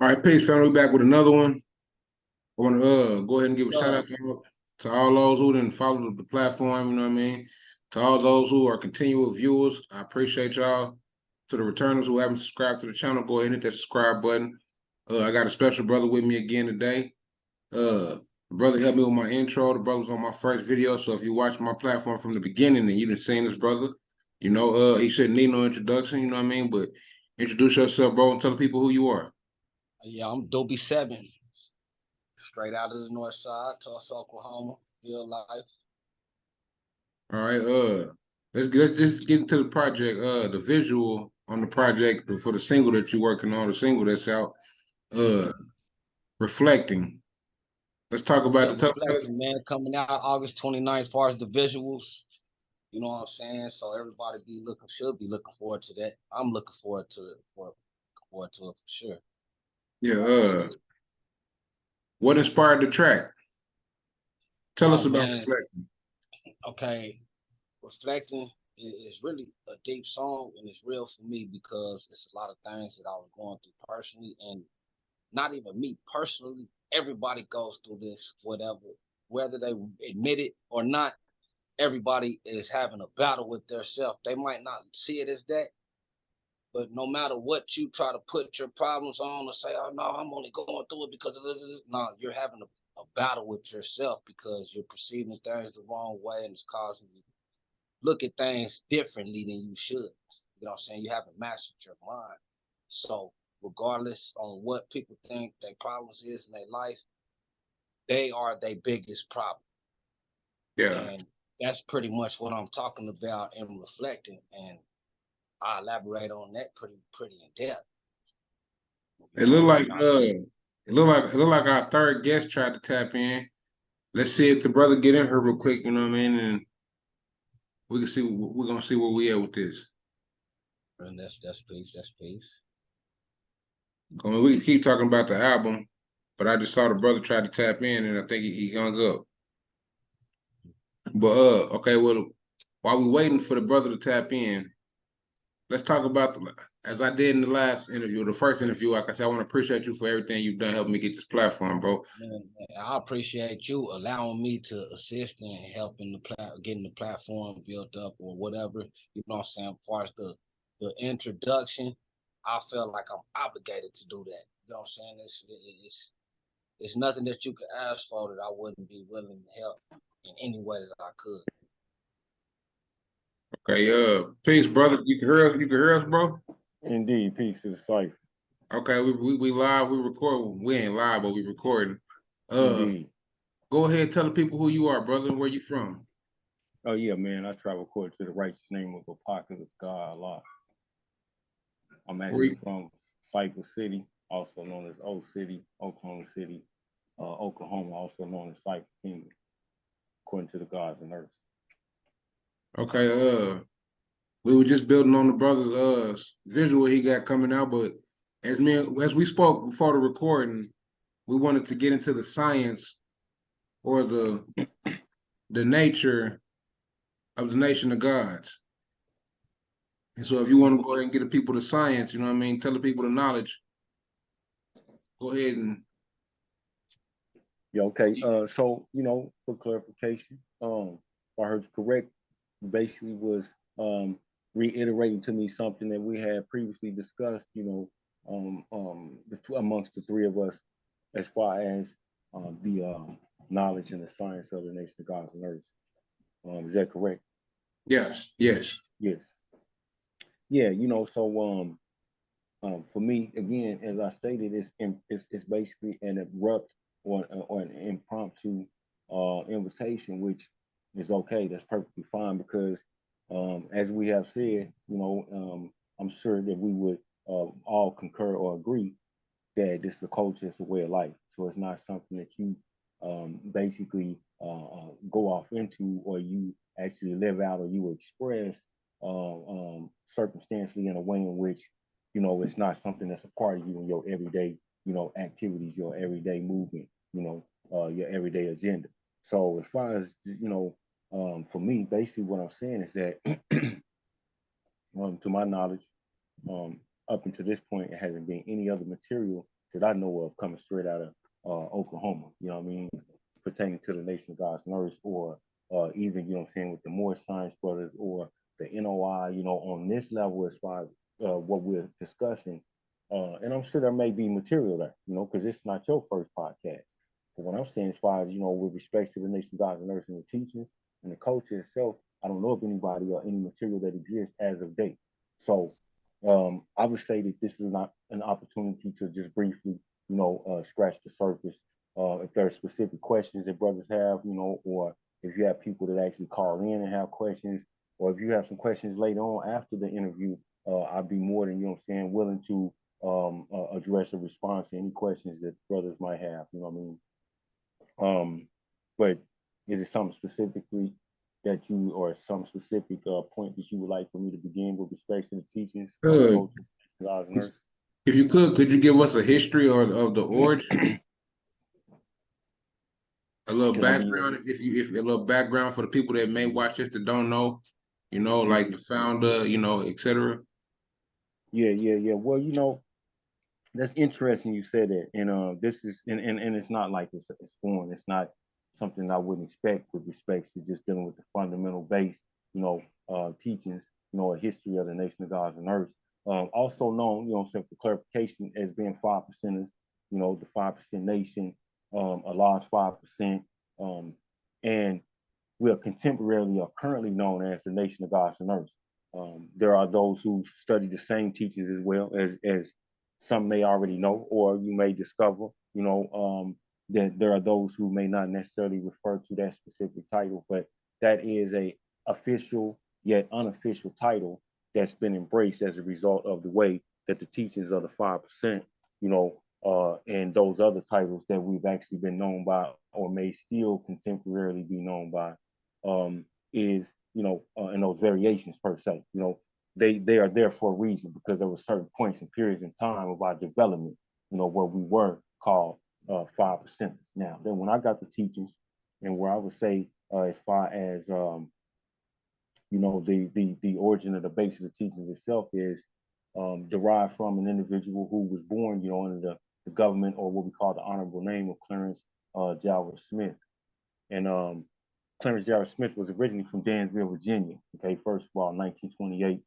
All right, peace, family. We back with another one. I want to go ahead and give a shout Uh, out to all those who didn't follow the platform. You know what I mean? To all those who are continual viewers, I appreciate y'all. To the returners who haven't subscribed to the channel, go ahead and hit that subscribe button. I got a special brother with me again today. The brother helped me with my intro. The brother was on my first video, so if you watched my platform from the beginning and you didn't see this brother, you know, he shouldn't need no introduction. You know what I mean? But introduce yourself, bro, and tell the people who you are. yeah, I'm Dopey 7, straight out of the north side, Tulsa, Oklahoma, real life. All right, let's just get into the project. The visual on the project for the single that you're working on, the single that's out. Uh, reflecting. Let's talk about Yeah, the tough. Reflecting, man, coming out August 29th as far as the visuals. You know what I'm saying? So everybody should be looking forward to that. I'm looking forward to it for sure. Yeah. What inspired the track? Tell Oh us about man, reflecting. okay. Reflecting is really a deep song and it's real for me because it's a lot of things that I was going through personally and not even me personally, everybody goes through this, whether they admit it or not, everybody is having a battle with their self. They might not see it as that, but no matter what you try to put your problems on or say, oh no, I'm only going through it because of this. No, you're having a battle with yourself because you're perceiving things the wrong way and it's causing you to look at things differently than you should. You know what I'm saying? You haven't mastered your mind. So regardless on what people think their problems is in their life, they are their biggest problem. Yeah. And that's pretty much what I'm talking about and reflecting. And I elaborate on that pretty in depth. It looked like I speak. it looked like our third guest tried to tap in. Let's see if the brother get in here real quick. You know what I mean? And we can see. We're gonna see where we at with this. And that's peace. That's peace. I mean, we can keep talking about the album, but I just saw the brother try to tap in, and I think he hung up. But okay, well, while we waiting for the brother to tap in, let's talk about as I did in the last interview, the first interview. Like I said, I want to appreciate you for everything you've done helping me get this platform, bro. Man, I appreciate you allowing me to assist and helping getting the platform built up or whatever. You know what I'm saying? As far as the introduction, I feel like I'm obligated to do that. You know what I'm saying? It's nothing that you could ask for that I wouldn't be willing to help in any way that I could. Okay, peace, brother. You can hear us. You can hear us, bro. Indeed, peace to the cipher. Okay, we live. We record. We ain't live, but we recording. Indeed. Go ahead, tell the people who you are, brother, and where you from. Oh yeah, man. I travel according to the righteous name of the pocket of God, Allah. I'm actually from Cypress City, also known as Old City, Oklahoma City, Oklahoma, also known as Cypress Kingdom, according to the gods and earth. Okay, we were just building on the brother's visual he got coming out, but as we spoke before the recording, we wanted to get into the science or the nature of the nation of gods. And so if you want to go ahead and get the people the science, you know what I mean, tell the people the knowledge, go ahead and Yeah, okay. So for clarification, if I heard you correct, basically was reiterating to me something that we had previously discussed, amongst the three of us, as far as the knowledge and the science of the nation of gods and earth. Is that correct? yes. Yes. Yeah, for me, again, as I stated, it's basically an abrupt or an impromptu invitation, which is okay. That's perfectly fine because, as we have said, I'm sure that we would all concur or agree that this is a culture, it's a way of life. So it's not something that you basically go off into or you actually live out or you express circumstantially in a way in which, it's not something that's a part of you in your everyday, activities, your everyday movement, your everyday agenda. So as far as, for me, basically what I'm saying is that, to my knowledge, up until this point, it hasn't been any other material that I know of coming straight out of Oklahoma, you know what I mean, pertaining to the Nation of God's Nurse, or even, you know what I'm saying, with the Moore Science Brothers or the N.O.I., you know, on this level as far as what we're discussing. And I'm sure there may be material there, you know, because it's not your first podcast. But what I'm saying, as far as, you know, with respect to the Nation of God's Nurse and the teachings and the culture itself, I don't know of anybody or any material that exists as of date. So I would say that this is not an opportunity to just briefly, you know, scratch the surface. If there are specific questions that brothers have, you know, or if you have people that actually call in and have questions, or if you have some questions later on after the interview, I'd be more than, you know what I'm saying, willing to address or respond to any questions that brothers might have, you know what I mean? But is it something specifically that you, or some specific point that you would like for me to begin with respect to the teachings of the culture of God's Nurse? If you could you give us a history or of the origin? A little background, if a little background for the people that may watch this that don't know, you know, like the founder, you know, etc. Yeah. Well, you know, that's interesting you said that. And this is and it's not like it's foreign. It's not something I wouldn't expect with respect to just dealing with the fundamental base, you know, teachings, you know, a history of the Nation of Gods and Earth. Also known, you know, for clarification, as being 5%ers, you know, the 5% nation, a large 5%, and we are contemporarily or currently known as the Nation of Gods and Earth. There are those who study the same teachings as well, as some may already know, or you may discover, you know, that there are those who may not necessarily refer to that specific title, but that is a official yet unofficial title that's been embraced as a result of the way that the teachings of the 5%, you know, and those other titles that we've actually been known by, or may still contemporarily be known by, is, you know, in those variations per se, you know, they are there for a reason, because there were certain points and periods in time of our development, you know, where we were called 5%. Now, then when I got the teachings, and where I would say, as far as you know, the origin of the base of the teachings itself is derived from an individual who was born, you know, under the government, or what we call the honorable name of Clarence Jalvin Smith. And Clarence Jarrett Smith was originally from Danville, Virginia. Okay, first of all, 1928.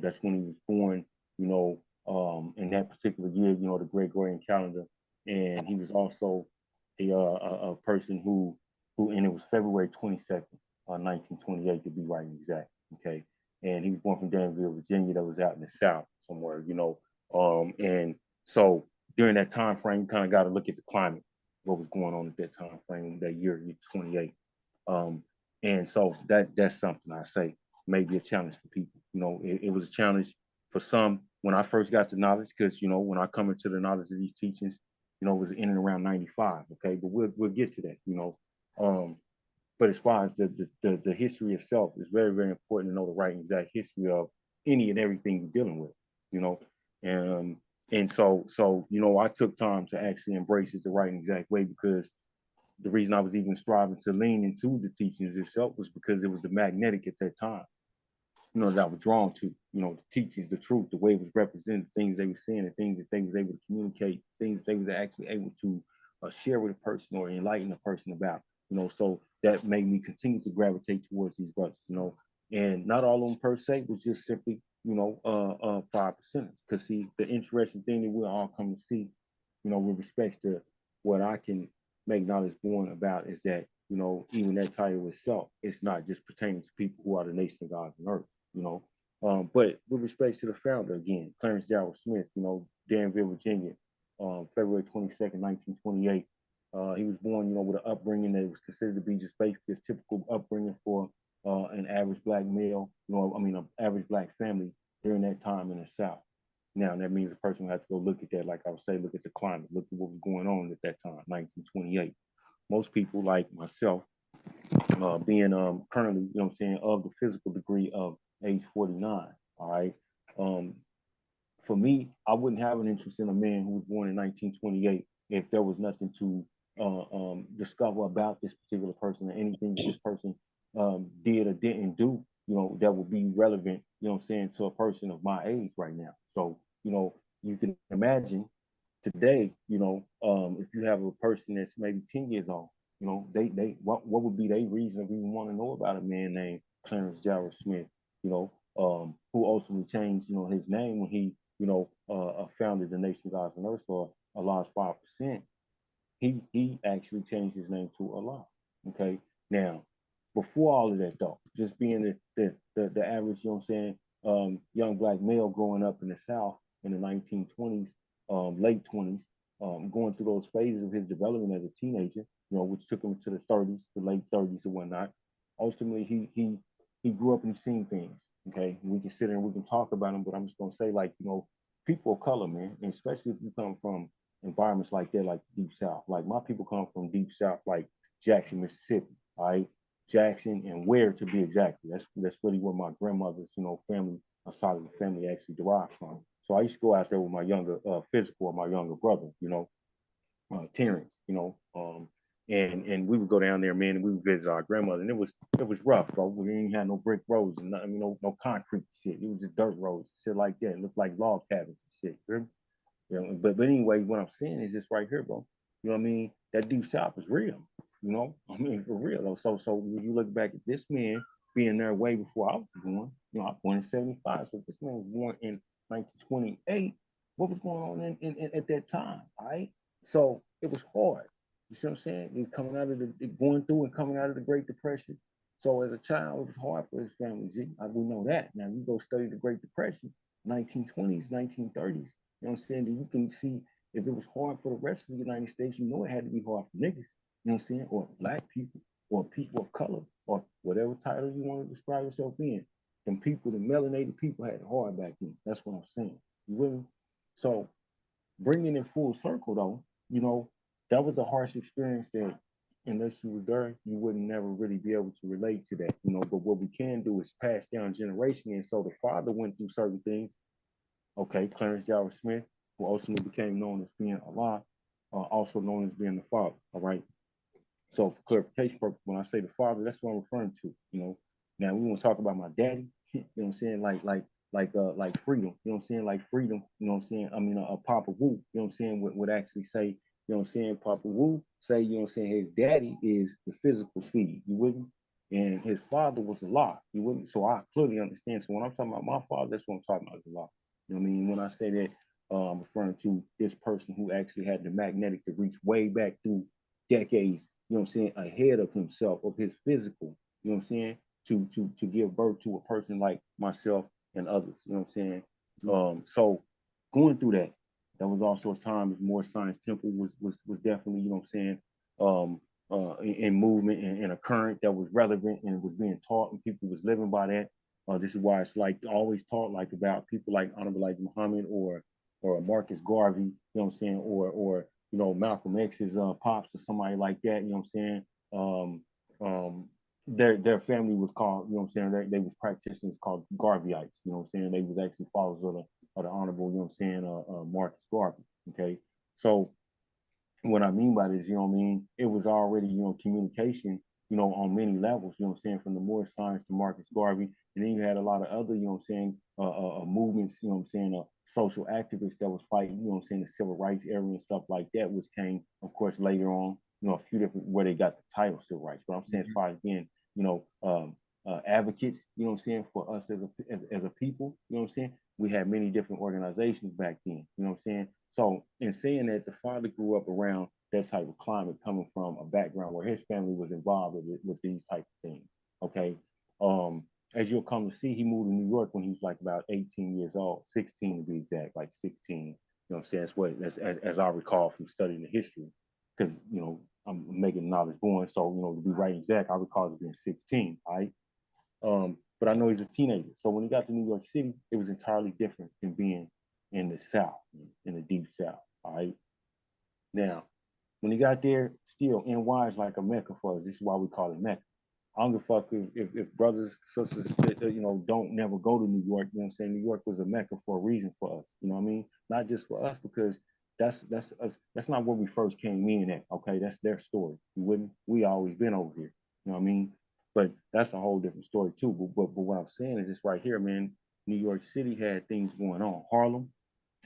That's when he was born. You know, in that particular year, you know, the Gregorian calendar, and he was also a person and it was February 22nd, 1928 to be right and exact. Okay, and he was born from Danville, Virginia. That was out in the South somewhere. You know, and so during that time frame, you kind of got to look at the climate, what was going on at that time frame, that year 28. And so that's something I say may be a challenge for people. You know, it was a challenge for some when I first got the knowledge, because, you know, when I come into the knowledge of these teachings, you know, it was in and around 95. Okay, but we'll get to that, you know. But as far as the history itself, it's very, very important to know the right and exact history of any and everything you're dealing with, you know. And so you know, I took time to actually embrace it the right and exact way, because the reason I was even striving to lean into the teachings itself was because it was the magnetic at that time, you know, that I was drawn to, you know, the teachings, the truth, the way it was represented, the things they were saying, the things that they was able to communicate, things they was actually able to share with a person or enlighten a person about, you know. So that made me continue to gravitate towards these brothers, you know. And not all of them per se was just simply, you know, 5%. Because see, the interesting thing that we'll all come to see, you know, with respect to what I can make knowledge born about, is that, you know, even that title itself, it's not just pertaining to people who are the nation of God and earth, you know. But with respect to the founder, again, Clarence Darrell Smith, you know, Danville, Virginia, February 22nd, 1928. He was born, you know, with an upbringing that was considered to be just basically a typical upbringing for an average black male, you know, I mean, an average black family during that time in the South. Now, that means a person will have to go look at that, like I would say, look at the climate, look at what was going on at that time, 1928. Most people, like myself, being currently, you know what I'm saying, of the physical degree of age 49, all right? For me, I wouldn't have an interest in a man who was born in 1928 if there was nothing to discover about this particular person, or anything that this person did or didn't do, you know, that would be relevant, you know what I'm saying, to a person of my age right now. So, you know, you can imagine today, if you have a person that's maybe 10 years old, what would be their reason of even want to know about a man named Clarence Jarrett Smith, who ultimately changed, his name when he, founded the Nation Gods and Earth, or Allah's 5%. He actually changed his name to Allah. Okay. Now, before all of that though, just being the average, young black male growing up in the South in the 1920s, late 20s, going through those phases of his development as a teenager, which took him to the 30s, the late 30s and whatnot. Ultimately, he grew up and he's seen things. Okay. We can sit there and we can talk about them, but I'm just gonna say, like, people of color, man, and especially if you come from environments like that, like Deep South. Like, my people come from Deep South, like Jackson, Mississippi. All right. Jackson and Ware, to be exactly. That's really where my grandmother's, family, a side of the family, actually derived from. So I used to go out there with my younger physical, my younger brother, Terrence, and we would go down there, man, and we would visit our grandmother, and it was rough, bro. We didn't have no brick roads and nothing, no concrete shit. It was just dirt roads, shit like that. It looked like log cabins and shit. But anyway, what I'm saying is this right here, bro. You know what I mean? That Deep South is real. I mean, for real. So when you look back at this man being there way before I was born, I was born in 75. So if this man was born in 1928, what was going on in at that time? All right. So it was hard. You see what I'm saying? He coming out of going through and coming out of the Great Depression. So as a child, it was hard for his family. We know that. Now you go study the Great Depression, 1920s, 1930s. You know what I'm saying? You can see if it was hard for the rest of the United States, it had to be hard for niggas. You know what I'm saying? Or black people, or people of color, or whatever title you want to describe yourself in. And people, the melanated people, had it hard back then. That's what I'm saying. You with me? So bringing it full circle, though, that was a harsh experience that, unless you were there, you wouldn't never really be able to relate to that. But what we can do is pass down generation. And so the father went through certain things. Okay, Clarence Jarrett Smith, who ultimately became known as being Allah, also known as being the father. All right. So for clarification purpose, when I say the father, that's what I'm referring to. Now we want to talk about my daddy. You know what I'm saying? Like freedom. You know what I'm saying? Like freedom. You know what I'm saying? I mean, Papa Wu. You know what I'm saying? Would actually say, you know what I'm saying? Papa Wu say, you know what I'm saying? His daddy is the physical seed. You with me? And his father was Allah. You with me? So I clearly understand. So when I'm talking about my father, that's what I'm talking about, is Allah. You know what I mean? When I say that, I'm referring to this person who actually had the magnetic to reach way back through decades, you know what I'm saying, ahead of himself, of his physical, you know what I'm saying, to give birth to a person like myself and others, you know what I'm saying. So going through that was also a time as More Science Temple was definitely, you know what I'm saying, in movement and a current that was relevant and was being taught, and people was living by that. This is why it's like always taught like about people like Honorable Elijah Muhammad or Marcus Garvey, you know what I'm saying, or Malcolm X's pops or somebody like that, you know what I'm saying. Their family was called, you know what I'm saying, they was practitioners called Garveyites, you know what I'm saying. They was actually followers of the honorable, you know what I'm saying, Marcus Garvey. Okay. So what I mean by this, you know what I mean, it was already, communication, on many levels, you know what I'm saying, from the Moore Science to Marcus Garvey. And then you had a lot of other, you know what I'm saying, movements, you know what I'm saying, social activists that was fighting, you know what I'm saying, the civil rights era and stuff like that, which came, of course, later on, a few different, where they got the title civil rights. But I'm saying, as far as being, advocates, you know what I'm saying, for us as a people, you know what I'm saying, we had many different organizations back then, you know what I'm saying. So in saying that, the father grew up around that type of climate, coming from a background where his family was involved with these type of things. Okay. As you'll come to see, he moved to New York when he was like about 18 years old, 16 to be exact, like 16. You know what I'm saying? That's what, as I recall from studying the history, because, I'm making knowledge born. So, to be right exact, I recall as being 16. All right. But I know he's a teenager. So when he got to New York City, it was entirely different than being in the South, in the Deep South. All right. Now, when he got there, still NY is like a Mecca for us. This is why we call it Mecca. I don't give a fuck if brothers, sisters, don't never go to New York. You know what I'm saying? New York was a Mecca for a reason for us. You know what I mean? Not just for us, because that's us. That's not where we first came in at. Okay, that's their story. You wouldn't? We always been over here. You know what I mean? But that's a whole different story too. But what I'm saying is this right here, man. New York City had things going on. Harlem,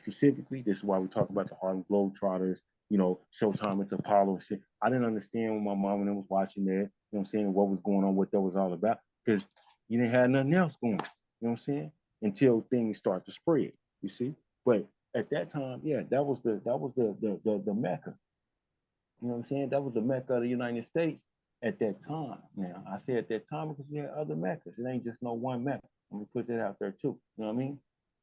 specifically, this is why we talk about the Harlem Globetrotters, you know, Showtime into Apollo and shit. I didn't understand when my mom and them was watching that, you know what I'm saying, what was going on, what that was all about, because you didn't have nothing else going, you know what I'm saying, until things start to spread, you see. But at that time, yeah, that was the Mecca. You know what I'm saying? That was the Mecca of the United States at that time. Now, I say at that time because we had other Meccas. It ain't just no one Mecca. Let me put that out there too. You know what I mean?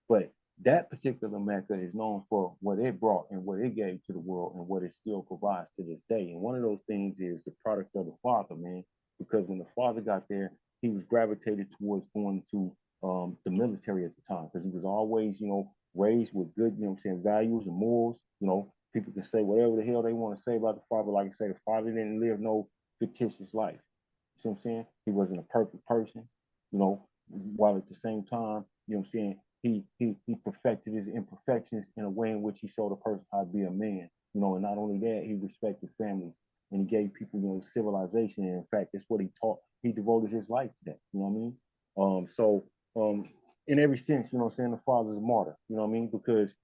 But that particular Mecca is known for what it brought and what it gave to the world and what it still provides to this day. And one of those things is the product of the father, man. Because when the father got there, he was gravitated towards going to the military at the time because he was always, you know, raised with good, you know what I'm saying, values and morals. You know, people can say whatever the hell they want to say about the father. Like I say, the father didn't live no fictitious life. You see what I'm saying? He wasn't a perfect person, you know, while at the same time, you know what I'm saying, he perfected his imperfections in a way in which he showed a person how to be a man, you know, and not only that, he respected families and he gave people, you know, civilization. And in fact, that's what he taught. He devoted his life to that, you know what I mean? In every sense, you know what I'm saying, the father's a martyr, you know what I mean? Because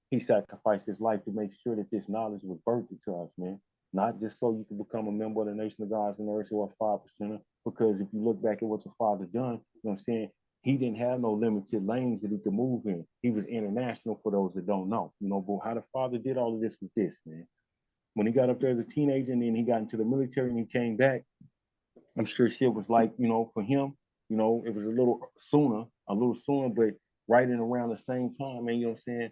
he sacrificed his life to make sure that this knowledge was birthed to us, man. Not just so you can become a member of the Nation of Gods and Earth or a 5%er, because if you look back at what the father done, you know what I'm saying, he didn't have no limited lanes that he could move in. He was international for those that don't know. You know, but how the father did all of this was this, man. When he got up there as a teenager and then he got into the military and he came back, I'm sure shit was like, you know, for him, you know, it was a little sooner, but right in around the same time, man, you know what I'm saying?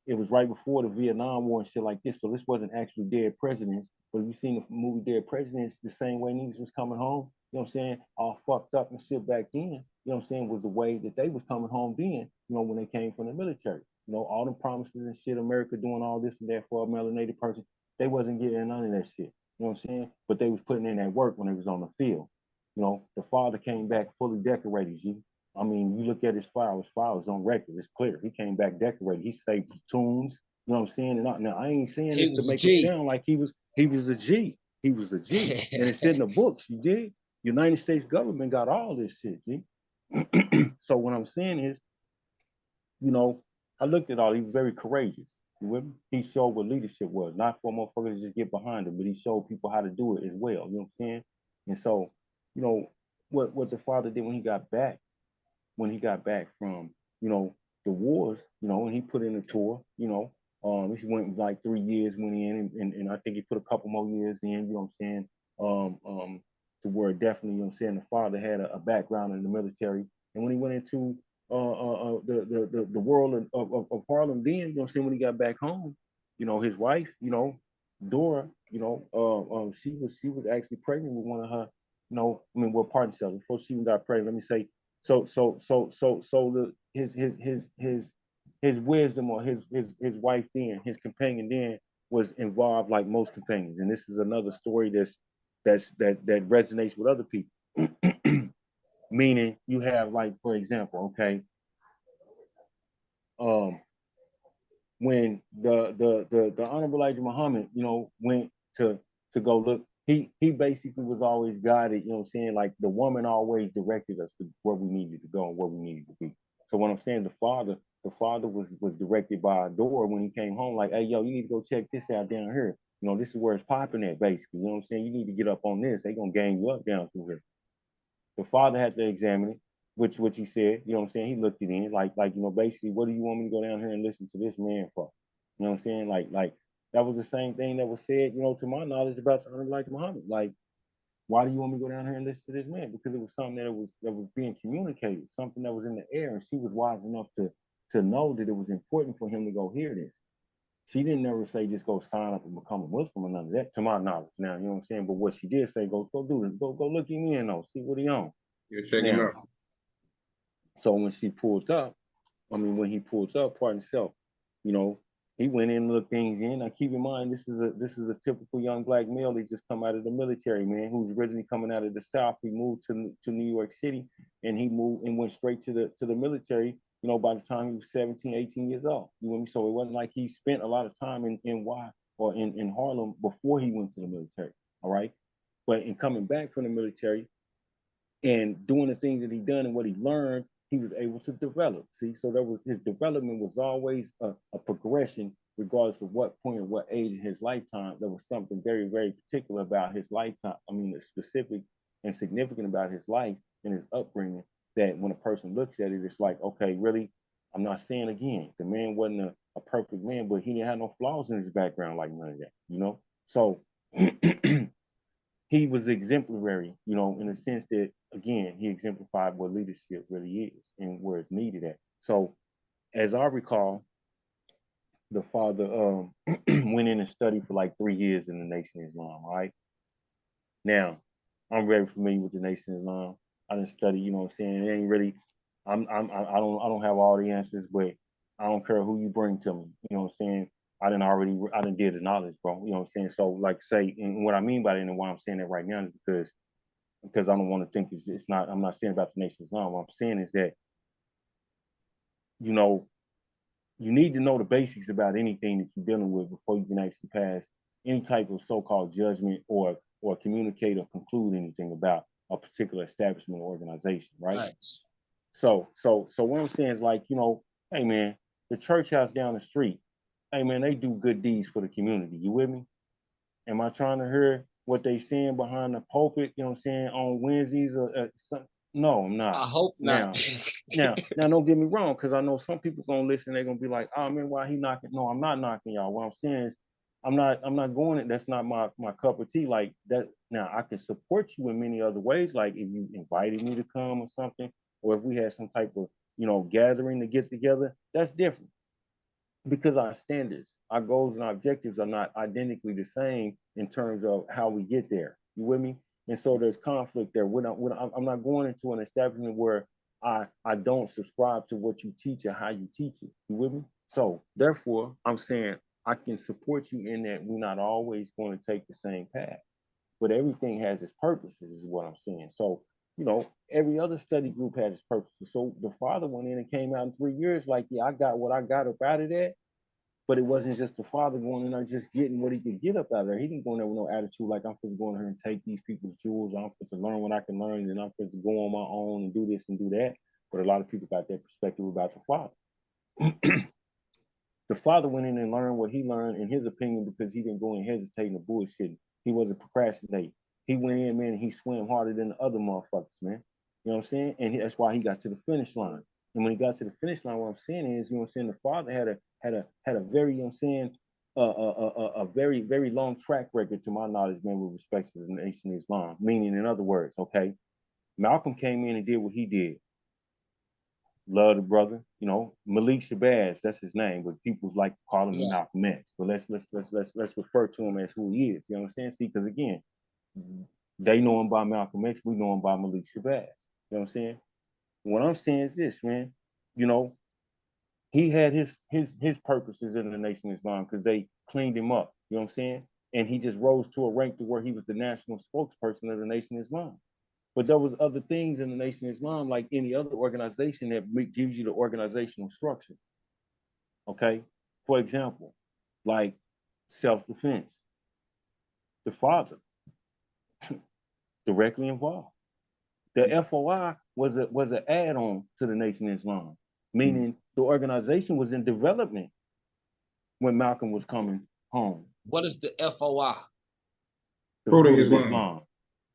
It was right before the Vietnam War and shit like this. So this wasn't actually Dead Presidents, but you seen the movie Dead Presidents the same way niggas was coming home, you know what I'm saying? All fucked up and shit back then, you know what I'm saying, was the way that they was coming home then, you know, when they came from the military. You know, all the promises and shit, America doing all this and that for a melanated person, they wasn't getting none of that shit. You know what I'm saying? But they was putting in that work when they was on the field. You know, the father came back fully decorated, G. I mean, you look at his file is on record. It's clear. He came back decorated. He saved platoons. You know what I'm saying? And now I ain't saying He this to was a make it G. sound like he was a G. He was a G. And it's in the books, you did. United States government got all this shit, G. So what I'm saying is, you know, I looked at all, he was very courageous. You with me? He showed what leadership was, not for motherfuckers to just get behind him, but he showed people how to do it as well. You know what I'm saying? And so, you know, what the father did when he got back from, you know, the wars, you know, and he put in a tour, you know, he went like 3 years went in and I think he put a couple more years in, you know what I'm saying? To where definitely, you know what I'm saying, the father had a background in the military. And when he went into the world of Harlem then, you know what I'm saying, when he got back home, you know, his wife, you know, Dora, you know, she was actually pregnant with one of her, you know, I mean, well, pardon yourself, before she even got pregnant, let me say, so his wisdom or his wife then, his companion then was involved like most companions. And this is another story that resonates with other people. Meaning you have like, for example, okay, um, when the Honorable Elijah Muhammad, you know, went to go look, he basically was always guided, you know what I'm saying? Like the woman always directed us to where we needed to go and where we needed to be. So what I'm saying, the father was directed by a door when he came home, like, hey, yo, you need to go check this out down here. You know, this is where it's popping at, basically. You know what I'm saying? You need to get up on this. They gonna gang you up down through here. The father had to examine it, which he said, you know what I'm saying? He looked it in, like, you know, basically, what do you want me to go down here and listen to this man for? You know what I'm saying? Like that was the same thing that was said, you know, to my knowledge about Elijah Muhammad. Like, why do you want me to go down here and listen to this man? Because it was something that was being communicated, something that was in the air, and she was wise enough to know that it was important for him to go hear this. She didn't never say just go sign up and become a Muslim or none of that, to my knowledge. Now, you know what I'm saying? But what she did say, go do this, go look him in though, see what he on. Yeah, check him Now, out. so when he pulled up, pardon himself, you know, he went in and looked things in. Now keep in mind, this is a typical young black male that just come out of the military, man, who's originally coming out of the South. He moved to New York City and he moved and went straight to the military, you know, by the time he was 17, 18 years old. You know what I mean? So it wasn't like he spent a lot of time in Harlem before he went to the military. All right. But in coming back from the military and doing the things that he done and what he learned, he was able to develop. See, so there was his development was always a progression, regardless of what point or what age in his lifetime. There was something very, very particular about his lifetime. I mean, specific and significant about his life and his upbringing that when a person looks at it, it's like, okay, really, I'm not saying again, the man wasn't a perfect man, but he didn't have no flaws in his background like none of that, you know? So he was exemplary, you know, in the sense that, again, he exemplified what leadership really is and where it's needed at. So, as I recall, the father went in and studied for like 3 years in the Nation of Islam, right? Now, I'm very familiar with the Nation of Islam. I didn't study, you know what I'm saying? It ain't really, I don't have all the answers, but I don't care who you bring to me, you know what I'm saying? I didn't did the knowledge, bro. You know what I'm saying? So, like, say, and what I mean by that, and why I'm saying that right now is because I don't want to think it's not. I'm not saying about the Nation of Islam. What I'm saying is that, you know, you need to know the basics about anything that you're dealing with before you can actually pass any type of so-called judgment or communicate or conclude anything about a particular establishment or organization, right? Nice. So what I'm saying is, like, you know, hey man, the church house down the street, hey man, they do good deeds for the community. You with me? Am I trying to hear what they saying behind the pulpit, you know what I'm saying, on Wednesdays or some? No, I'm I not. hope Now, not. now, don't get me wrong, because I know some people gonna listen. They're gonna be like, "Oh man, why he knocking?" No, I'm not knocking y'all. What I'm saying is, I'm not going it. That's not my cup of tea. Like that. Now, I can support you in many other ways. Like if you invited me to come or something, or if we had some type of, you know, gathering to get together, that's different because our standards, our goals and our objectives are not identically the same in terms of how we get there. You with me? And so there's conflict there. I'm not going into an establishment where I don't subscribe to what you teach or how you teach it. You with me? So therefore, I'm saying I can support you in that we're not always going to take the same path, but everything has its purposes, is what I'm saying. So, you know, every other study group had its purposes. So the father went in and came out in 3 years like, yeah, I got what I got up out of that. But it wasn't just the father going in there just getting what he could get up out of there. He didn't go in there with no attitude like, I'm supposed to go in here and take these people's jewels. I'm supposed to learn what I can learn, and I'm supposed to go on my own and do this and do that. But a lot of people got that perspective about the father. The father went in and learned what he learned, in his opinion, because he didn't go in hesitating or bullshitting. He wasn't procrastinating. He went in, man, and he swam harder than the other motherfuckers, man. You know what I'm saying? And that's why he got to the finish line. And when he got to the finish line, what I'm saying is, you know what I'm saying, the father had a very, you know what I'm saying, a very, very long track record, to my knowledge, man, with respect to the Nation of Islam. Meaning, in other words, okay, Malcolm came in and did what he did. Love the brother, you know, Malik Shabazz, that's his name, but people like to call him the Yeah. Malcolm X. But let's refer to him as who he is. You know what I'm saying? See, because again, they know him by Malcolm X, we know him by Malik Shabazz. You know what I'm saying? What I'm saying is this, man. You know, he had his purposes in the Nation of Islam because they cleaned him up. You know what I'm saying? And he just rose to a rank to where he was the national spokesperson of the Nation of Islam. But there was other things in the Nation of Islam, like any other organization, that gives you the organizational structure. Okay, for example, like self-defense. The father directly involved. The FOI was an add-on to the Nation of Islam, meaning the organization was in development when Malcolm was coming home. What is the FOI? The Fruit of fruit of Islam. Islam.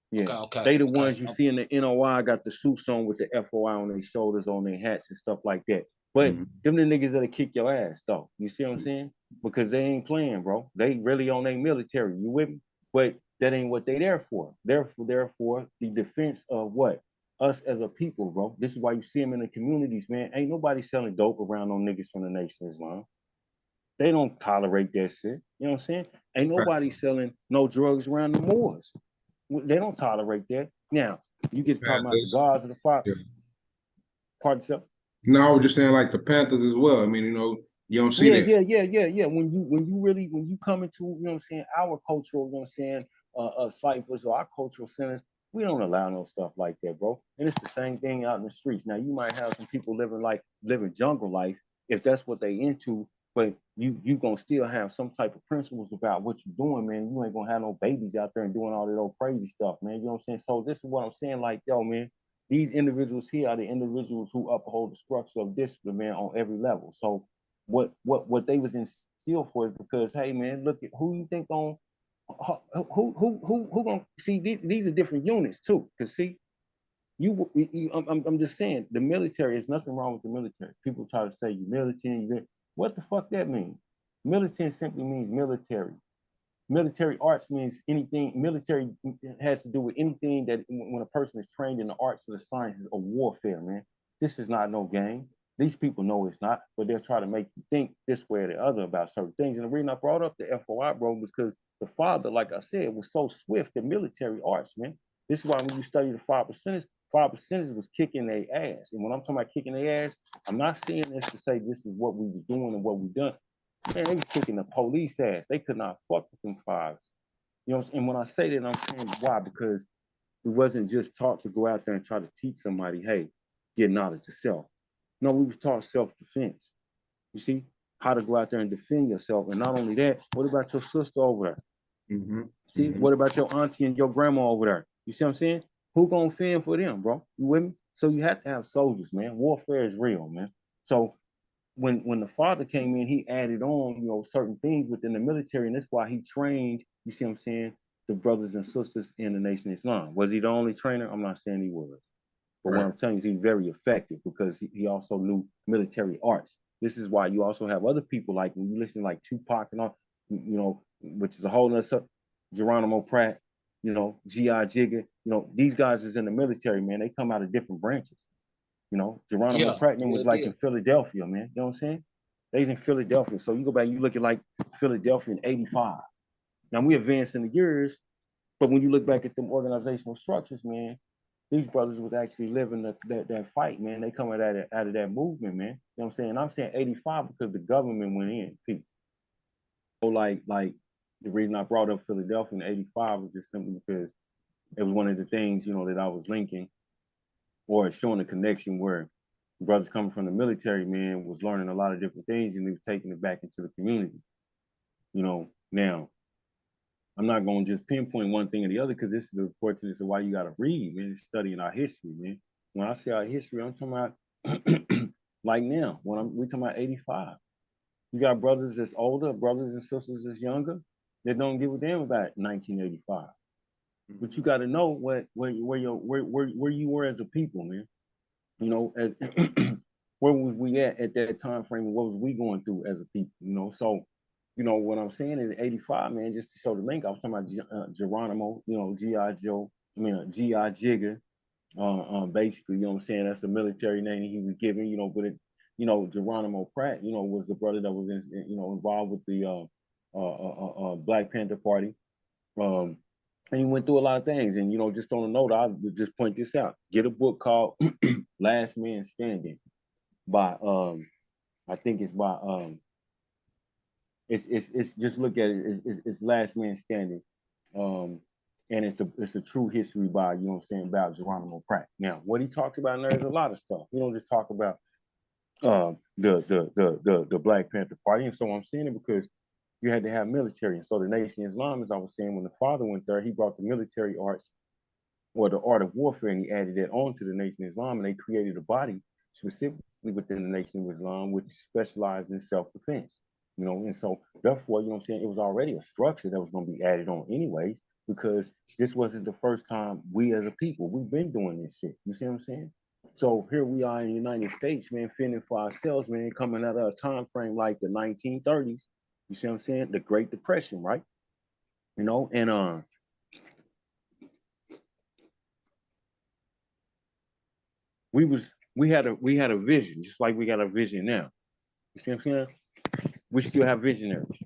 Yeah, Okay. they the ones you see in the N.O.I. got the suits on with the FOI on their shoulders, on their hats and stuff like that. But them the niggas that'll kick your ass though. You see what I'm saying? Because they ain't playing, bro. They really on their military. You with me? But that ain't what they there for. They're for the defense of what? Us as a people, bro. This is why you see them in the communities, man. Ain't nobody selling dope around no niggas from the Nation of Islam. They don't tolerate that shit. You know what I'm saying? Ain't nobody selling no drugs around the Moors. They don't tolerate that. Now, you get to talk about the gods of the fire. Yeah. Pardon yourself? No, I was just saying like the Panthers as well. I mean, you know, you don't see that. Yeah. When you come into, you know what I'm saying, our cultural, you know what I'm saying, ciphers or our cultural centers, we don't allow no stuff like that, bro. And it's the same thing out in the streets. Now, you might have some people living jungle life if that's what they into, but you gonna still have some type of principles about what you're doing, man. You ain't gonna have no babies out there and doing all that old crazy stuff, man. You know what I'm saying? So this is what I'm saying, like, yo, man, these individuals here are the individuals who uphold the structure of discipline, man, on every level. So what they was instilled for is because, hey, man, look at who you think on who gonna see these are different units too. Cause see, I'm just saying the military. There's nothing wrong with the military. People try to say you militant. What the fuck that means? Militant simply means military. Military arts means anything. Military has to do with anything that when a person is trained in the arts or the sciences of warfare, man. This is not no game. These people know it's not, but they'll try to make you think this way or the other about certain things. And the reason I brought up the FOI, bro, was because the father, like I said, was so swift at military arts, man. This is why when you study the 5%ers was kicking their ass. And when I'm talking about kicking their ass, I'm not saying this to say this is what we were doing and what we done. Man, they was kicking the police ass. They could not fuck with them fives. You know what I'm saying? And when I say that, I'm saying why? Because it wasn't just taught to go out there and try to teach somebody, hey, get knowledge of self. No, we was taught self-defense. You see, how to go out there and defend yourself. And not only that, what about your sister over there? Mm-hmm. See, Mm-hmm. what about your auntie and your grandma over there? You see what I'm saying? Who gonna fend for them, bro? You with me? So you have to have soldiers, man. Warfare is real, man. So when the father came in, he added on, certain things within the military, and that's why he trained, you see what I'm saying, the brothers and sisters in the Nation of Islam. Was he the only trainer? I'm not saying he was. But what I'm telling you is he's very effective because he also knew military arts. This is why you also have other people like when you listen to like Tupac and all, which is a whole nother subject, Geronimo Pratt, G.I. Jigga, these guys is in the military, man. They come out of different branches. Geronimo Pratt was like in Philadelphia, man. You know what I'm saying? They's in Philadelphia. So you go back, you look at like Philadelphia in 85. Now we advance in the years, but when you look back at them organizational structures, man, these brothers was actually living that fight, man. They come out of that movement, man. You know what I'm saying? I'm saying 85 because the government went in, peace. So like the reason I brought up Philadelphia in 85 was just simply because it was one of the things, that I was linking or showing a connection where brothers coming from the military, man, was learning a lot of different things and they were taking it back into the community. Now, I'm not going to just pinpoint one thing or the other because this is the importance of why you got to read, man, and studying our history, man. When I say our history, I'm talking about like now, we talking about 85. You got brothers that's older, brothers and sisters that's younger that don't give a damn about 1985. But you got to know where you were as a people, man. Where was we at that time frame and what was we going through as a people, so what I'm saying is 85, man, just to show the link, I was talking about Geronimo, G.I. Joe, G.I. Jigger, basically, what I'm saying, that's the military name he was given, but Geronimo Pratt, was the brother that was involved with the Black Panther Party. And he went through a lot of things. And, just on a note, I'll just point this out. Get a book called Last Man Standing by, I think it's by, it's just look at it, it's Last Man Standing. And it's a true history by, about Geronimo Pratt. Now, what he talks about in there is a lot of stuff. We don't just talk about the Black Panther Party. And so I'm saying it because you had to have military. And so the Nation of Islam, as I was saying, when the father went there, he brought the military arts or the art of warfare and he added that on to the Nation of Islam. And they created a body specifically within the Nation of Islam, which specialized in self-defense. And so therefore, it was already a structure that was going to be added on anyways, because this wasn't the first time we as a people, we've been doing this shit. You see what I'm saying? So here we are in the United States, man, fending for ourselves, man, coming out of a time frame like the 1930s. You see what I'm saying? The Great Depression, right? And we had a vision, just like we got a vision now. You see what I'm saying? We still have visionaries,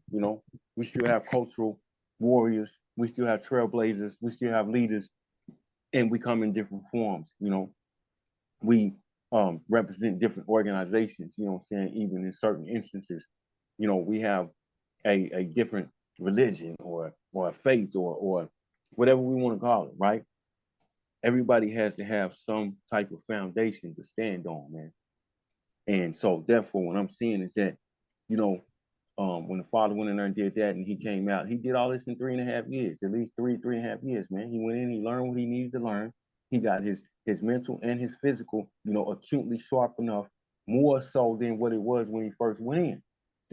we still have cultural warriors, we still have trailblazers, we still have leaders, and we come in different forms, we represent different organizations, even in certain instances, we have a different religion or a faith or whatever we want to call it, right? Everybody has to have some type of foundation to stand on, man. And so therefore, what I'm seeing is that, when the father went in there and did that and he came out, he did all this in 3.5 years, at least three and a half years, man. He went in, he learned what he needed to learn. He got his his mental and his physical, acutely sharp enough, more so than what it was when he first went in.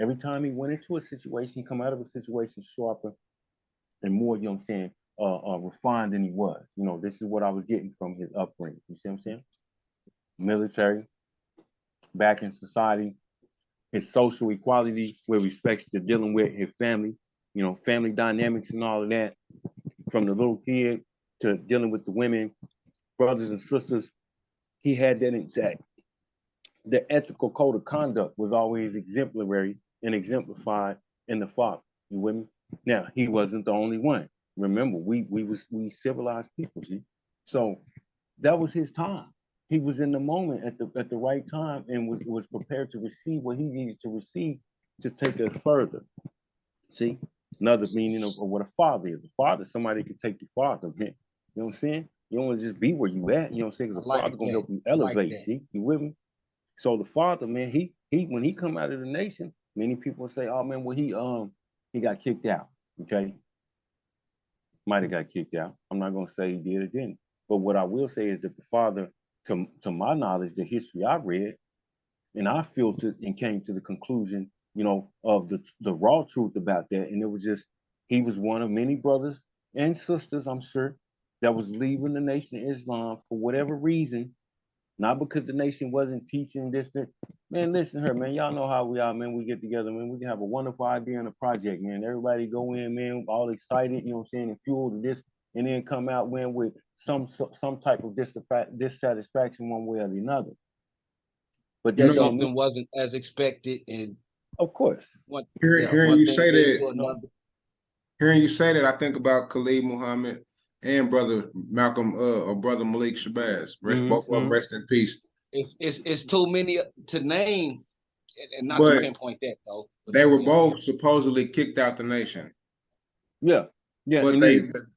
Every time he went into a situation, he come out of a situation sharper and more, refined than he was. This is what I was getting from his upbringing. You see what I'm saying? Military, back in society, his social equality with respects to dealing with his family, family dynamics and all of that, from the little kid to dealing with the women, brothers and sisters. He had that exact. The ethical code of conduct was always exemplary and exemplified in the father. You with me? Now, he wasn't the only one. Remember, we civilized people, see? So that was his time. He was in the moment at the right time and was prepared to receive what he needed to receive to take us further. See, another meaning of what a father is. A father is somebody could take you farther, man. You know what I'm saying? You don't want to just be where you at. You know what I'm saying? Because a father gonna help you elevate. See, you with me? So the father, man, he when he come out of the nation, many people say, "Oh man, well he got kicked out." Okay, might have got kicked out. I'm not gonna say he did or didn't. But what I will say is that the father, to my knowledge, the history I read, and I filtered and came to the conclusion, of the raw truth about that. And it was just he was one of many brothers and sisters, I'm sure, that was leaving the Nation of Islam for whatever reason, not because the nation wasn't teaching this. Man, listen here, man. Y'all know how we are, man. We get together, man. We can have a wonderful idea and a project, man. Everybody go in, man, all excited, you know what I'm saying, and fueled to this, and then come out, man, with some type of dissatisfaction one way or the other. But that something wasn't as expected, and of course, hearing you say that, I think about Khalid Muhammad and brother Malcolm or brother Malik Shabazz. Both of them rest in peace. It's too many to name, and not to pinpoint that though. They were both supposedly kicked out the nation. Yeah.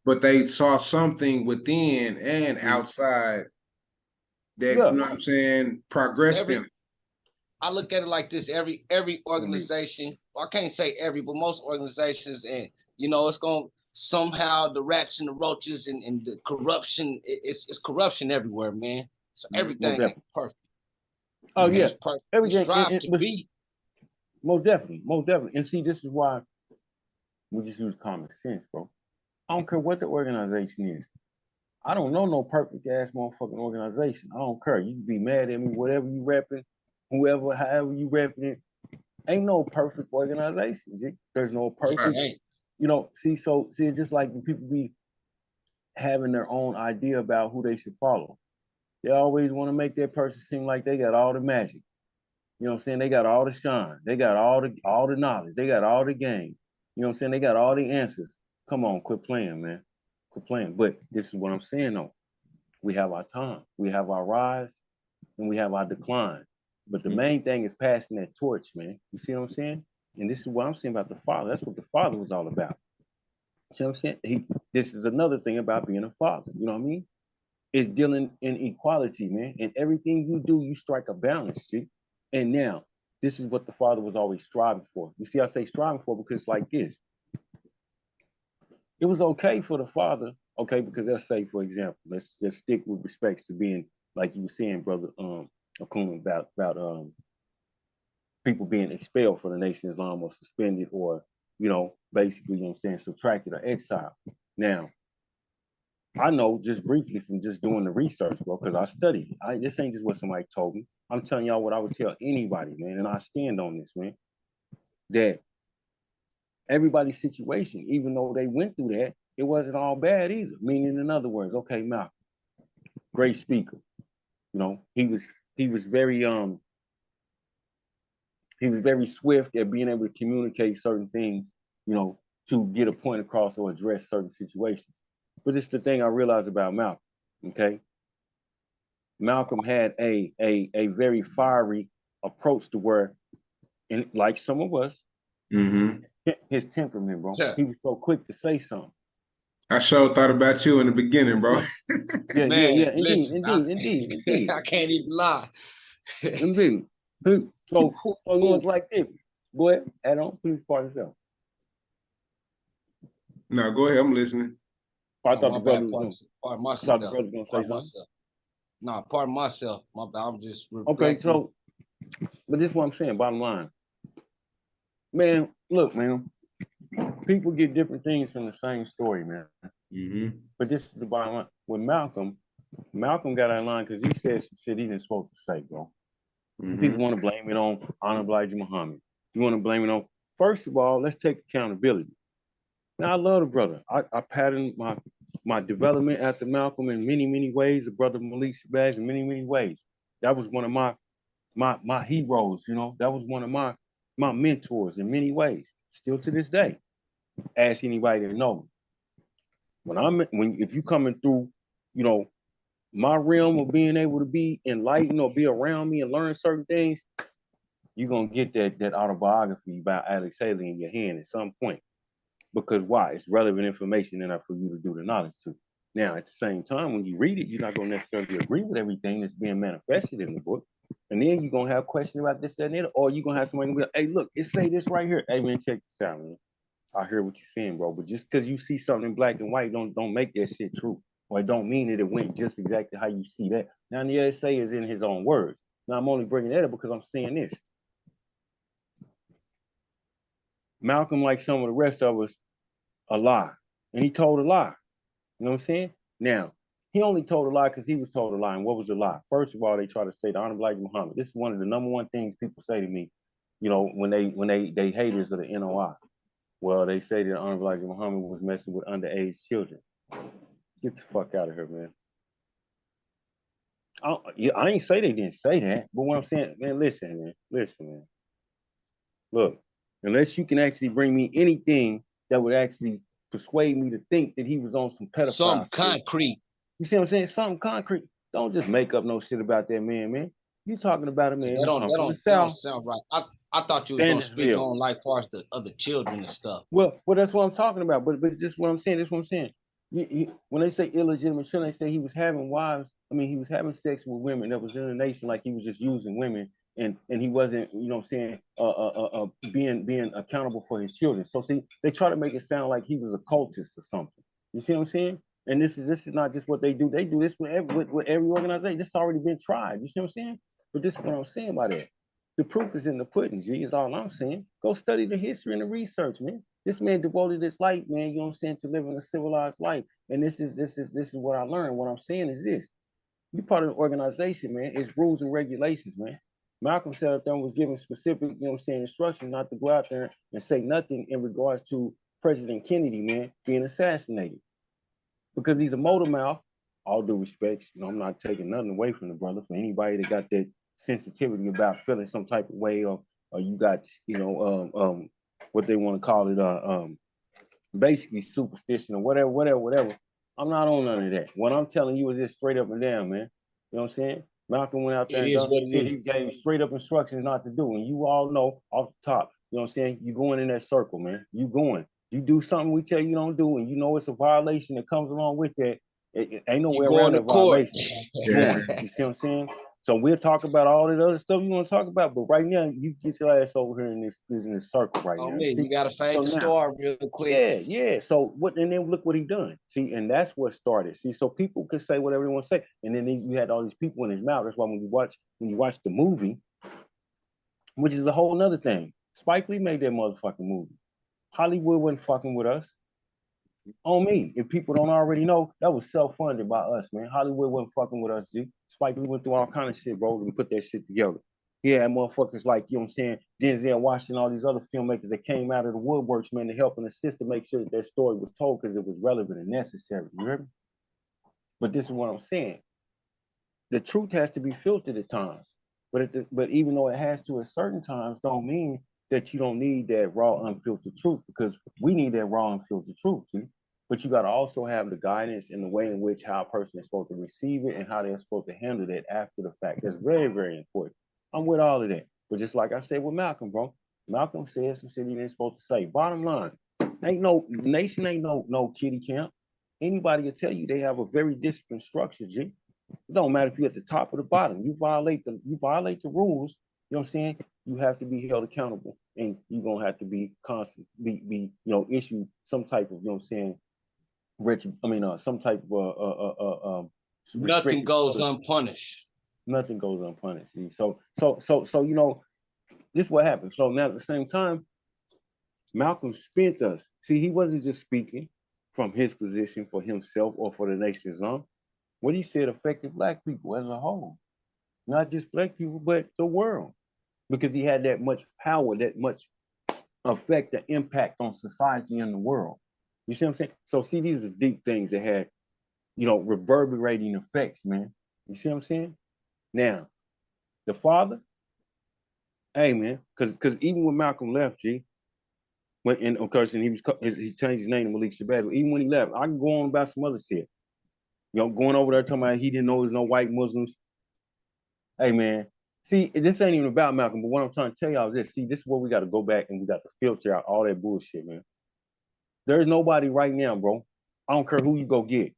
But they saw something within and outside that, you know what I'm saying, progressed them. I look at it like this: every organization, I can't say every, but most organizations, and it's going to somehow the rats and the roaches and the corruption. It's corruption everywhere, man. So everything ain't perfect. Oh yeah, perfect. Everything strive to be. Most definitely. And see, this is why we just use common sense, bro. I don't care what the organization is. I don't know no perfect ass motherfucking organization. I don't care. You can be mad at me, whatever you repping, whoever, however you repping it. Ain't no perfect organization. G. There's no perfect. See, it's just like when people be having their own idea about who they should follow. They always want to make that person seem like they got all the magic. You know what I'm saying? They got all the shine. They got all the knowledge. They got all the game. You know what I'm saying? They got all the answers. Come on, quit playing, man. Quit playing. But this is what I'm saying though. We have our time. We have our rise and we have our decline. But the main thing is passing that torch, man. You see what I'm saying? And this is what I'm saying about the father. That's what the father was all about. See what I'm saying? This is another thing about being a father. You know what I mean? It's dealing in equality, man. And everything you do, you strike a balance, see? And now, this is what the father was always striving for. You see, I say striving for because it's like this. It was okay for the father, okay, because let's say, for example, let's stick with respects to being, like you were saying, brother Akuma, about people being expelled from the Nation of Islam or suspended or, basically, you know what I'm saying, subtracted or exiled. Now, I know just briefly from just doing the research, bro, because I studied. This ain't just what somebody told me. I'm telling y'all what I would tell anybody, man, and I stand on this, man, that everybody's situation, even though they went through that, it wasn't all bad either. Meaning, in other words, okay, Malcolm, great speaker. He was very swift at being able to communicate certain things, to get a point across or address certain situations. But it's the thing I realized about Malcolm, okay? Malcolm had a very fiery approach to where, and like some of us, his temperament, bro. Yeah. He was so quick to say something. I sure thought about you in the beginning, bro. Indeed. I can't even lie. Indeed. So it's like this. Go ahead, add on, please, part yourself. No, go ahead. I'm listening. I thought the brother was going to say something. Nah, pardon myself. My bad. I'm just Okay, reflecting. so, but this is what I'm saying, bottom line. Man, look, man, people get different things from the same story, man. Mm-hmm. But this is the bottom line. With Malcolm, Malcolm got out of line because he said some shit he didn't supposed to say, bro. Mm-hmm. People want to blame it on Honorable Elijah Muhammad. You want to blame it on, first of all, let's take accountability. Now, I love the brother. I patterned my development after Malcolm in many, many ways. The brother Malik Shabazz in many, many ways. That was one of my heroes, you know. That was one of my mentors in many ways. Still to this day. Ask anybody that know me. If you coming through, you know, my realm of being able to be enlightened or be around me and learn certain things, you're gonna get that autobiography about Alex Haley in your hand at some point. Because why? It's relevant information enough for you to do the knowledge to. Now, at the same time, when you read it, you're not gonna necessarily agree with everything that's being manifested in the book. And then you're gonna have questions about this, that, and the other, or you're gonna have somebody be like, hey, look, it say this right here. Hey man, check this out, man. I hear what you're saying, bro. But just because you see something in black and white, don't make that shit true. Or it don't mean that it went just exactly how you see that. Now the essay is in his own words. Now I'm only bringing that up because I'm saying this. Malcolm, like some of the rest of us, a lie. And he told a lie. You know what I'm saying? Now, he only told a lie because he was told a lie. And what was the lie? First of all, they try to say the Honorable Elijah Muhammad. This is one of the number one things people say to me, you know, when they haters of the N.O.G.E. Well, they say that Honorable Elijah Muhammad was messing with underage children. Get the fuck out of here, man. I ain't say they didn't say that, but what I'm saying, man, listen, man. Look, unless you can actually bring me anything that would actually persuade me to think that he was on some Some pedophile shit. concrete. You see what I'm saying? Something concrete. Don't just make up no shit about that man. You talking about a man That from the South. sound right. I thought you was gonna speak Standardsville. on like far as the other children and stuff. Well, that's what I'm talking about. But it's just what I'm saying. That's what I'm saying. When they say illegitimate children, they say he was having wives. I mean, he was having sex with women that was in the nation, like he was just using women, and he wasn't, you know what I'm saying, being accountable for his children. So see, they try to make it sound like he was a cultist or something. You see what I'm saying? And this is not just what they do. They do this with every organization. This has already been tried. You see what I'm saying? But this is what I'm saying by that. The proof is in the pudding, G, is all I'm saying. Go study the history and the research, man. This man devoted his life, man, you know what I'm saying, to living a civilized life. And this is what I learned. What I'm saying is this. You part of the organization, man. It's rules and regulations, man. Malcolm said up there was given specific, you know what I'm saying, instructions not to go out there and say nothing in regards to President Kennedy, man, being assassinated. Because he's a motor mouth, all due respect, you know, I'm not taking nothing away from the brother. For anybody that got that sensitivity about feeling some type of way, or you got, you know, what they want to call it, basically superstition or whatever. I'm not on none of that. What I'm telling you is just straight up and down, man. You know what I'm saying? Malcolm went out there It and is done what some it shit. is. He gave straight up instructions not to do. And you all know off the top, you know what I'm saying? You going in that circle, man. You going. You do something we tell you don't do, and you know it's a violation that comes along with that. It ain't no You way going around to that court. violation. Going. You see what I'm saying? So we'll talk about all that other stuff you want to talk about, but right now you get your ass over here in this circle right Oh now. man, See? you gotta fade So the now, story real quick. yeah. So what? And then look what he done. See, and that's what started. See, so people could say whatever they want to say, and then you had all these people in his mouth. That's why when you watch the movie, which is a whole nother thing. Spike Lee made that motherfucking movie. Hollywood wasn't fucking with us. On me. If people don't already know, that was self-funded by us, man. Hollywood wasn't fucking with us, G. Spike Lee went through all kind of shit, bro, and put that shit together. He had motherfuckers like, you know what I'm saying, Denzel Washington, all these other filmmakers that came out of the woodworks, man, to help and assist to make sure that their story was told because it was relevant and necessary. You hear me? But this is what I'm saying. The truth has to be filtered at times. But even though it has to at certain times, don't mean that you don't need that raw, unfiltered truth, because we need that raw, unfiltered truth, see? But you got to also have the guidance and the way in which how a person is supposed to receive it and how they're supposed to handle that after the fact. That's very, very important. I'm with all of that. But just like I said with Malcolm, bro, Malcolm said some shit he ain't supposed to say. Bottom line, nation ain't no kitty camp. Anybody will tell you they have a very disciplined structure, G. It don't matter if you're at the top or the bottom. You violate the rules, you know what I'm saying? You have to be held accountable. And you're gonna have to be constant, issue some type of, you know what I'm saying, some type of Nothing goes unpunished. Nothing goes unpunished. See? So you know, this is what happened. So now at the same time, Malcolm spent us. See, he wasn't just speaking from his position for himself or for the nation Islam. What he said affected Black people as a whole, not just Black people, but the world, because he had that much power, that much effect, the impact on society and the world. You see what I'm saying? So see, these are deep things that had, you know, reverberating effects, man. You see what I'm saying? Now, the father, hey man, because even when Malcolm left, G, when and of course, and he changed his name to Malik Shabazz. But even when he left, I can go on about some other shit. You know, going over there talking about he didn't know there's no white Muslims. Hey man, see, this ain't even about Malcolm, but what I'm trying to tell y'all is this. See, this is where we got to go back and we got to filter out all that bullshit, man. There's nobody right now, bro. I don't care who you go get.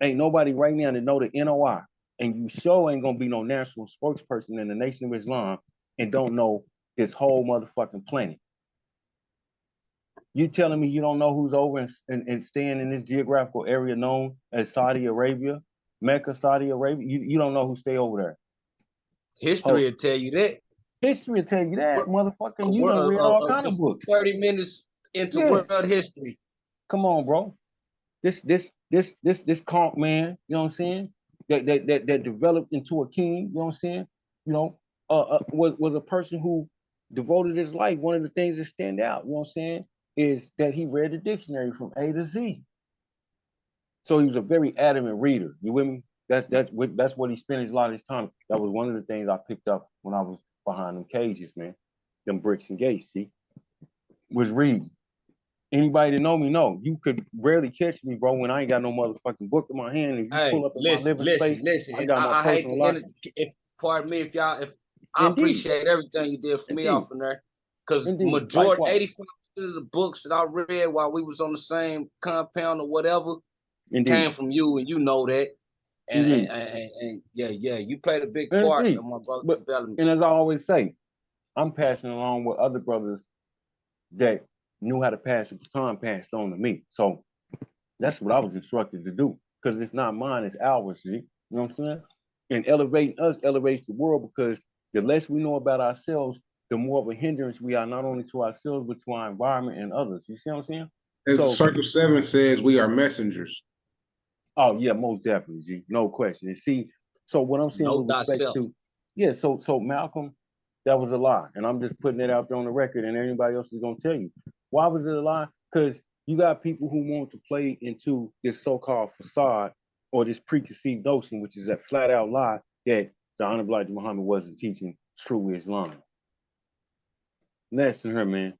Ain't nobody right now that know the N.O.I. And you sure ain't gonna be no national spokesperson in the Nation of Islam and don't know this whole motherfucking planet. You telling me you don't know who's over and staying in this geographical area known as Saudi Arabia, Mecca, Saudi Arabia? You don't know who stay over there. History will tell you that. History will tell you that, motherfucker. You done read all kind of books. 30 minutes into world history. Come on, bro. This conch man, you know what I'm saying? That developed into a king, you know what I'm saying? You know, was a person who devoted his life. One of the things that stand out, you know what I'm saying, is that he read the dictionary from A to Z. So he was a very adamant reader. You with me? That's what he spent a lot of his time. That was one of the things I picked up when I was behind them cages, man. Them bricks and gates, see? Was reading. Anybody that know me know you could rarely catch me, bro, when I ain't got no motherfucking book in my hand. If you pull up in my living space, I got my personal life. Pardon me if I appreciate everything you did for me off in there. Because majority, 85% of the books that I read while we was on the same compound or whatever came from you, and you know that. And yeah, you played a big part in my brother's development. And as I always say, I'm passing along what other brothers that knew how to pass the baton passed on to me. So that's what I was instructed to do. Because it's not mine, it's ours, see? You know what I'm saying? And elevating us elevates the world, because the less we know about ourselves, the more of a hindrance we are, not only to ourselves, but to our environment and others. You see what I'm saying? As Circle 7 says, we are messengers. Oh yeah, most definitely, G. No question. And see, so what I'm saying with respect to, yeah, so Malcolm, that was a lie. And I'm just putting it out there on the record, and anybody else is gonna tell you. Why was it a lie? Because you got people who want to play into this so-called facade or this preconceived notion, which is that flat out lie that the Honorable Elijah Muhammad wasn't teaching true Islam. Less than her, man.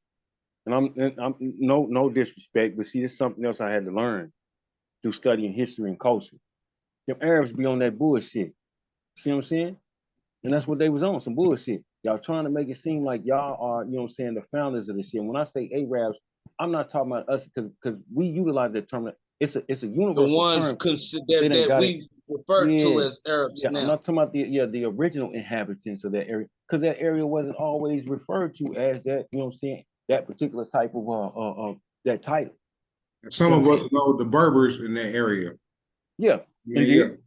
And I'm no disrespect, but see, this is something else I had to learn through studying history and culture. Them Arabs be on that bullshit. See what I'm saying? And that's what they was on, some bullshit. Y'all trying to make it seem like y'all are, you know what I'm saying, the founders of this shit. When I say Arabs, I'm not talking about us, because we utilize that term. It's a universal the ones term. that we refer to as Arabs now. I'm not talking about the original inhabitants of that area, because that area wasn't always referred to as that, you know what I'm saying, that particular type of that title. Some of us know the Berbers in that area. Yeah, indeed.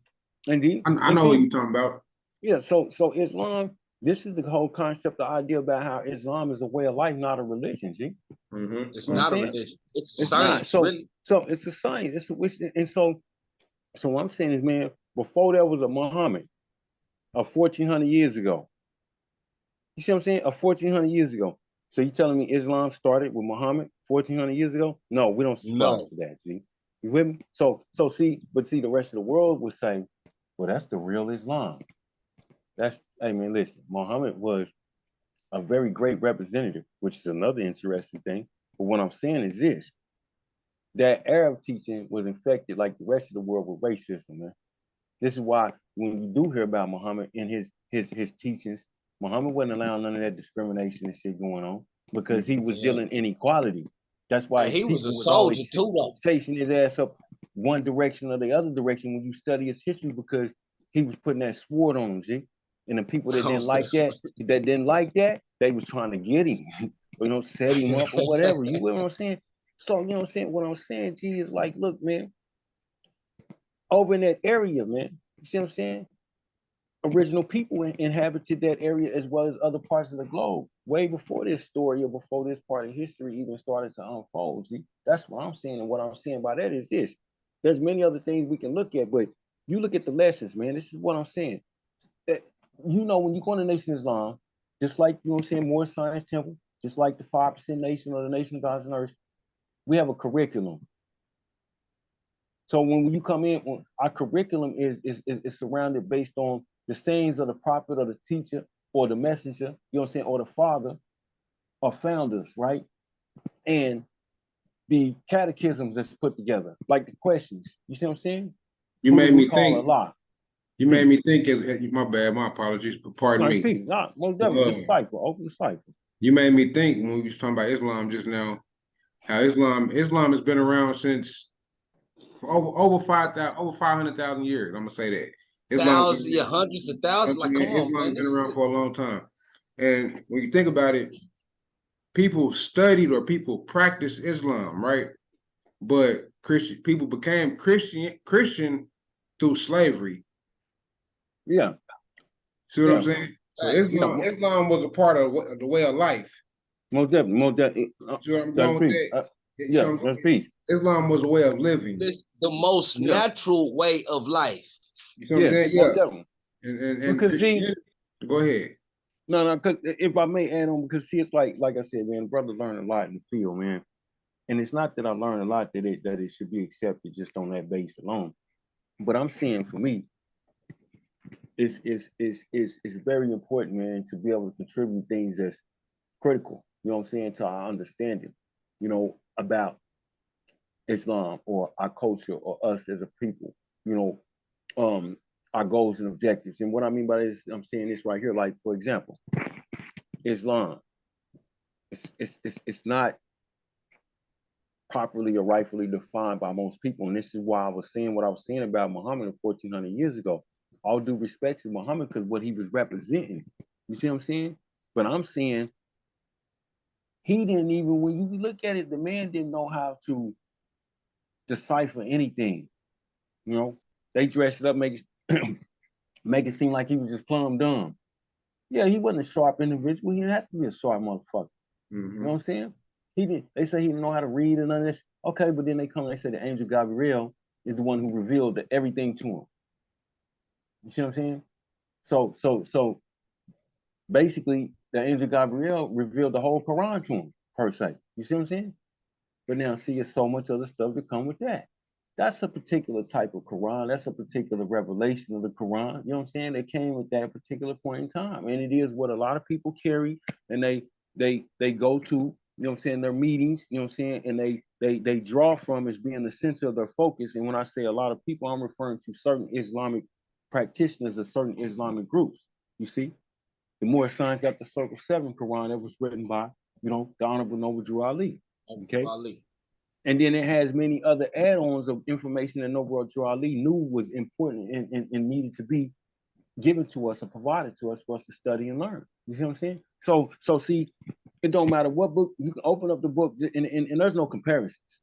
Indeed. I know what you're talking about. Yeah, so Islam, this is the whole concept, the idea about how Islam is a way of life, not a religion, G. It's not a religion. It's a science, really. So it's a science. And so what I'm saying is, man, before there was a Muhammad, 1,400 years ago. You see what I'm saying? 1,400 years ago. So you telling me Islam started with Muhammad 1,400 years ago? No, we don't subscribe to that, see? You with me? So see, the rest of the world would say, well, that's the real Islam. Hey man, listen, Muhammad was a very great representative, which is another interesting thing. But what I'm saying is this, that Arab teaching was infected like the rest of the world with racism, man. This is why when you do hear about Muhammad and his teachings, Muhammad wasn't allowing none of that discrimination and shit going on, because he was dealing inequality. That's why he was a soldier too, though, chasing his ass up one direction or the other direction when you study his history, because he was putting that sword on him, G. And the people that didn't like that, they was trying to get him, you know, set him up or whatever. You know what I'm saying? So, you know what I'm saying? What I'm saying, G, is like, look, man, over in that area, man. You see what I'm saying? Original people inhabited that area as well as other parts of the globe way before this story or before this part of history even started to unfold. See, that's what I'm saying. And what I'm saying by that is this. There's many other things we can look at, but you look at the lessons, man. This is what I'm saying. That, you know, when you go to the Nation of Islam, just like, you know what I'm saying, Moorish Science Temple, just like the 5% Nation or the Nation of Gods and Earth, we have a curriculum. So when you come in, our curriculum is surrounded based on the sayings of the prophet or the teacher or the messenger, you know what I'm saying, or the father or founders, right? And the catechisms that's put together, like the questions. You see what I'm saying? You made me call think. a lot. You made me think. My bad. My apologies. Pardon me. Peace. Nah, most definitely. Just cipher. Open the cipher. You made me think when we was talking about Islam just now. How Islam has been around since for over 500,000 years. I'm gonna say that. Islam, Thousands, yeah, hundreds of thousands. Like, come on, Islam man. been around for a long time. And when you think about it, people studied or people practiced Islam, right? But people became Christian through slavery. Yeah. See what I'm saying? So Islam was a part of the way of life. Most definitely. Most definitely. See what I'm going with that? Yeah, that's peace. Islam was a way of living. This the most natural way of life. You see what I'm saying? Yeah. Definitely. And Christianity, go ahead. No, because if I may add on, because see, it's like I said, man, brother learned a lot in the field, man. And it's not that I learned a lot that it should be accepted just on that base alone. But I'm saying for me, it's very important, man, to be able to contribute things that's critical, you know what I'm saying, to our understanding, you know, about Islam or our culture or us as a people, you know, our goals and objectives. And what I mean by this, I'm saying this right here, like, for example, Islam, it's not properly or rightfully defined by most people. And this is why I was saying what I was saying about Muhammad 1400 years ago. All due respect to Muhammad because what he was representing. You see what I'm saying? But I'm saying he didn't even, when you look at it, the man didn't know how to decipher anything. You know, they dressed it up, make it seem like he was just plumb dumb. Yeah, he wasn't a sharp individual. He didn't have to be a sharp motherfucker. You know what I'm saying? He didn't. They say he didn't know how to read and none of this. Okay, but then they come and they say the angel Gabriel is the one who revealed everything to him. You see what I'm saying? So basically, the angel Gabriel revealed the whole Quran to him, per se. You see what I'm saying? But now, see, there's so much other stuff that come with that. That's a particular type of Quran. That's a particular revelation of the Quran. You know what I'm saying? They came at that particular point in time, and it is what a lot of people carry, and they go to. You know what I'm saying? Their meetings. You know what I'm saying? And they draw from as being the center of their focus. And when I say a lot of people, I'm referring to certain Islamic practitioners of certain Islamic groups. You see, the Moorish Science got the Circle 7 Quran that was written by, you know, the Honorable Noble Ali. Okay. And then it has many other add-ons of information that Noble Ali knew was important and needed to be given to us or provided to us for us to study and learn. You see what I'm saying? So see, it don't matter what book, you can open up the book and there's no comparisons.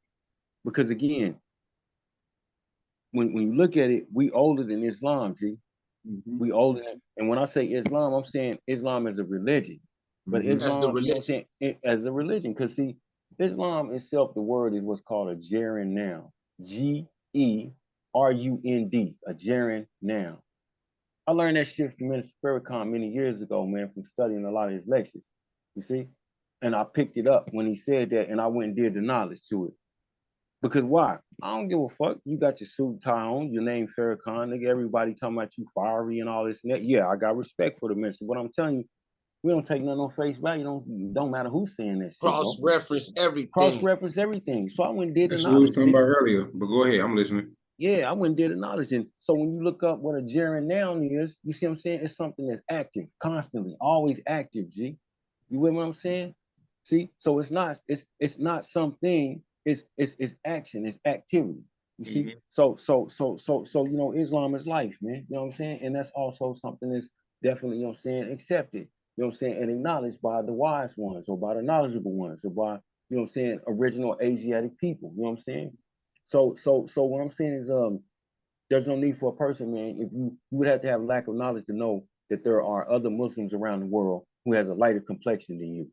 Because again, when you look at it, we older than Islam, G. We older than, and when I say Islam, I'm saying Islam as a religion. But Islam, you know what I'm saying, as a religion, because see, Islam itself, the word is what's called a gerund noun. Gerund, a gerund noun. I learned that shit from Minister Farrakhan many years ago, man, from studying a lot of his lectures. You see? And I picked it up when he said that, and I went and did the knowledge to it. Because why? I don't give a fuck. You got your suit tie on, your name Farrakhan, nigga. Everybody talking about you fiery and all this and that. Yeah, I got respect for the minister. But I'm telling you, we don't take nothing on face value. Don't matter who's saying that shit. Cross-reference everything. Cross-reference everything. So I went and did That's what we was talking about earlier. But go ahead, I'm listening. Yeah, I went and did the knowledge. And so when you look up what a gerund noun is, you see what I'm saying? It's something that's active, constantly, always active, G. You with what I'm saying? See? So it's not something, it's action, it's activity. You see? So you know, Islam is life, man. You know what I'm saying? And that's also something that's definitely, you know what I'm saying, accepted. You know what I'm saying, and acknowledged by the wise ones or by the knowledgeable ones or by, you know what I'm saying, original Asiatic people. You know what I'm saying? So what I'm saying is There's no need for a person, man. If you would have to have lack of knowledge to know that there are other Muslims around the world who has a lighter complexion than you.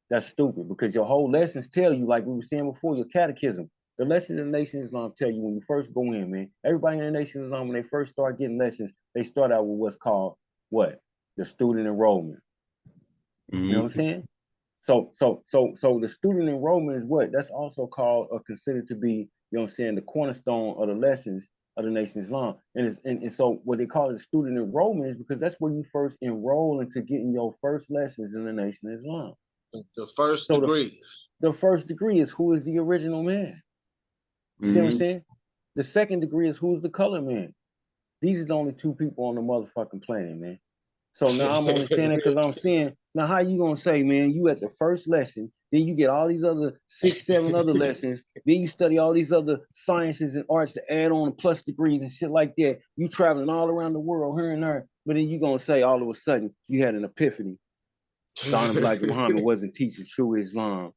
That's stupid because your whole lessons tell you, like we were saying before, your catechism. The lessons in the Nation of Islam tell you when you first go in, man. Everybody in the Nation of Islam, when they first start getting lessons, they start out with what's called what? The student enrollment. You know what I'm saying? So the student enrollment is what? That's also called or considered to be, you know what I'm saying, the cornerstone of the lessons of the Nation of Islam. And so what they call it student enrollment is because that's where you first enroll into getting your first lessons in the Nation of Islam. The first degree. The first degree is who is the original man. You see what I'm saying? The second degree is who's the color man. These are the only two people on the motherfucking planet, man. So now I'm only saying that because I'm saying, now how you gonna say, man, you at the first lesson, then you get all these other 6, 7 other lessons, then you study all these other sciences and arts to add on plus degrees and shit like that. You traveling all around the world here and there, but then you gonna say all of a sudden you had an epiphany. Don Elijah Muhammad wasn't teaching true Islam.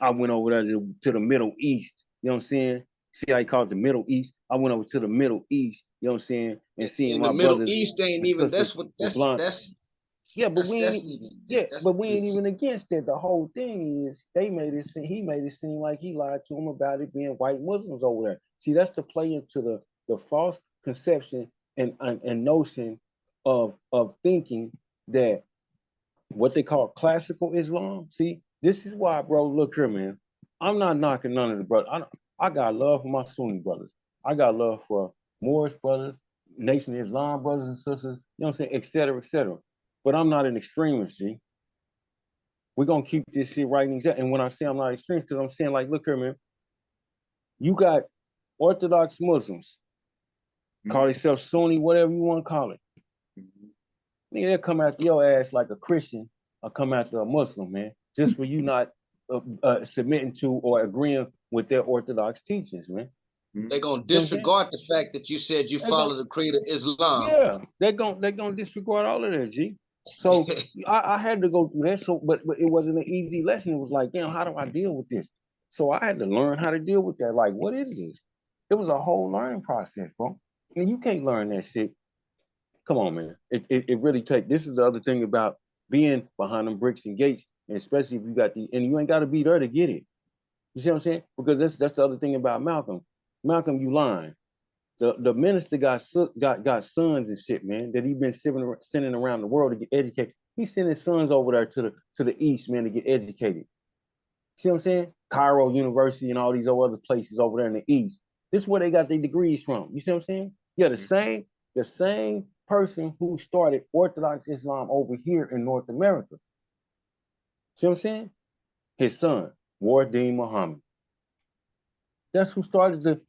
I went over there to the Middle East, you know what I'm saying? See how he calls it the Middle East? I went over to the Middle East, you know what I'm saying? And seeing in my the Middle brothers. East ain't even, that's yeah, but we ain't, but we ain't peace. even against that. The whole thing is he made it seem like he lied to him about it being white Muslims over there. See, that's to play into the false conception and notion of thinking that what they call classical Islam. See, this is why, bro, look here, man. I'm not knocking none of the brothers. I got love for my Sunni brothers. I got love for Moorish brothers, Nation of Islam brothers and sisters, you know what I'm saying, et cetera, et cetera. But I'm not an extremist, G. We're going to keep this shit right and exact. And when I say I'm not extremist, because I'm saying, like, look here, man. You got Orthodox Muslims, call themselves Sunni, whatever you want to call it. Nigga, they'll come after your ass like a Christian or come after a Muslim, man, just for you not submitting to or agreeing with their Orthodox teachings, man. They're gonna disregard the fact that you said you follow the creed of Islam. Yeah, they're gonna disregard all of that, G. So I had to go through that. So, but it wasn't an easy lesson. It was like, damn, how do I deal with this? So I had to learn how to deal with that. Like, what is this? It was a whole learning process, bro. And you can't learn that shit. Come on, man. It really takes. This is the other thing about being behind them bricks and gates, and especially if you got and you ain't got to be there to get it. You see what I'm saying? Because that's the other thing about Malcolm. Malcolm, you lying. The minister got sons and shit, man, that he been sending around the world to get educated. He's sending sons over there to the east, man, to get educated. See what I'm saying? Cairo University and all these other places over there in the east. This is where they got their degrees from. You see what I'm saying? Yeah, the same person who started Orthodox Islam over here in North America. See what I'm saying? His son, Wardim Muhammad. That's who started the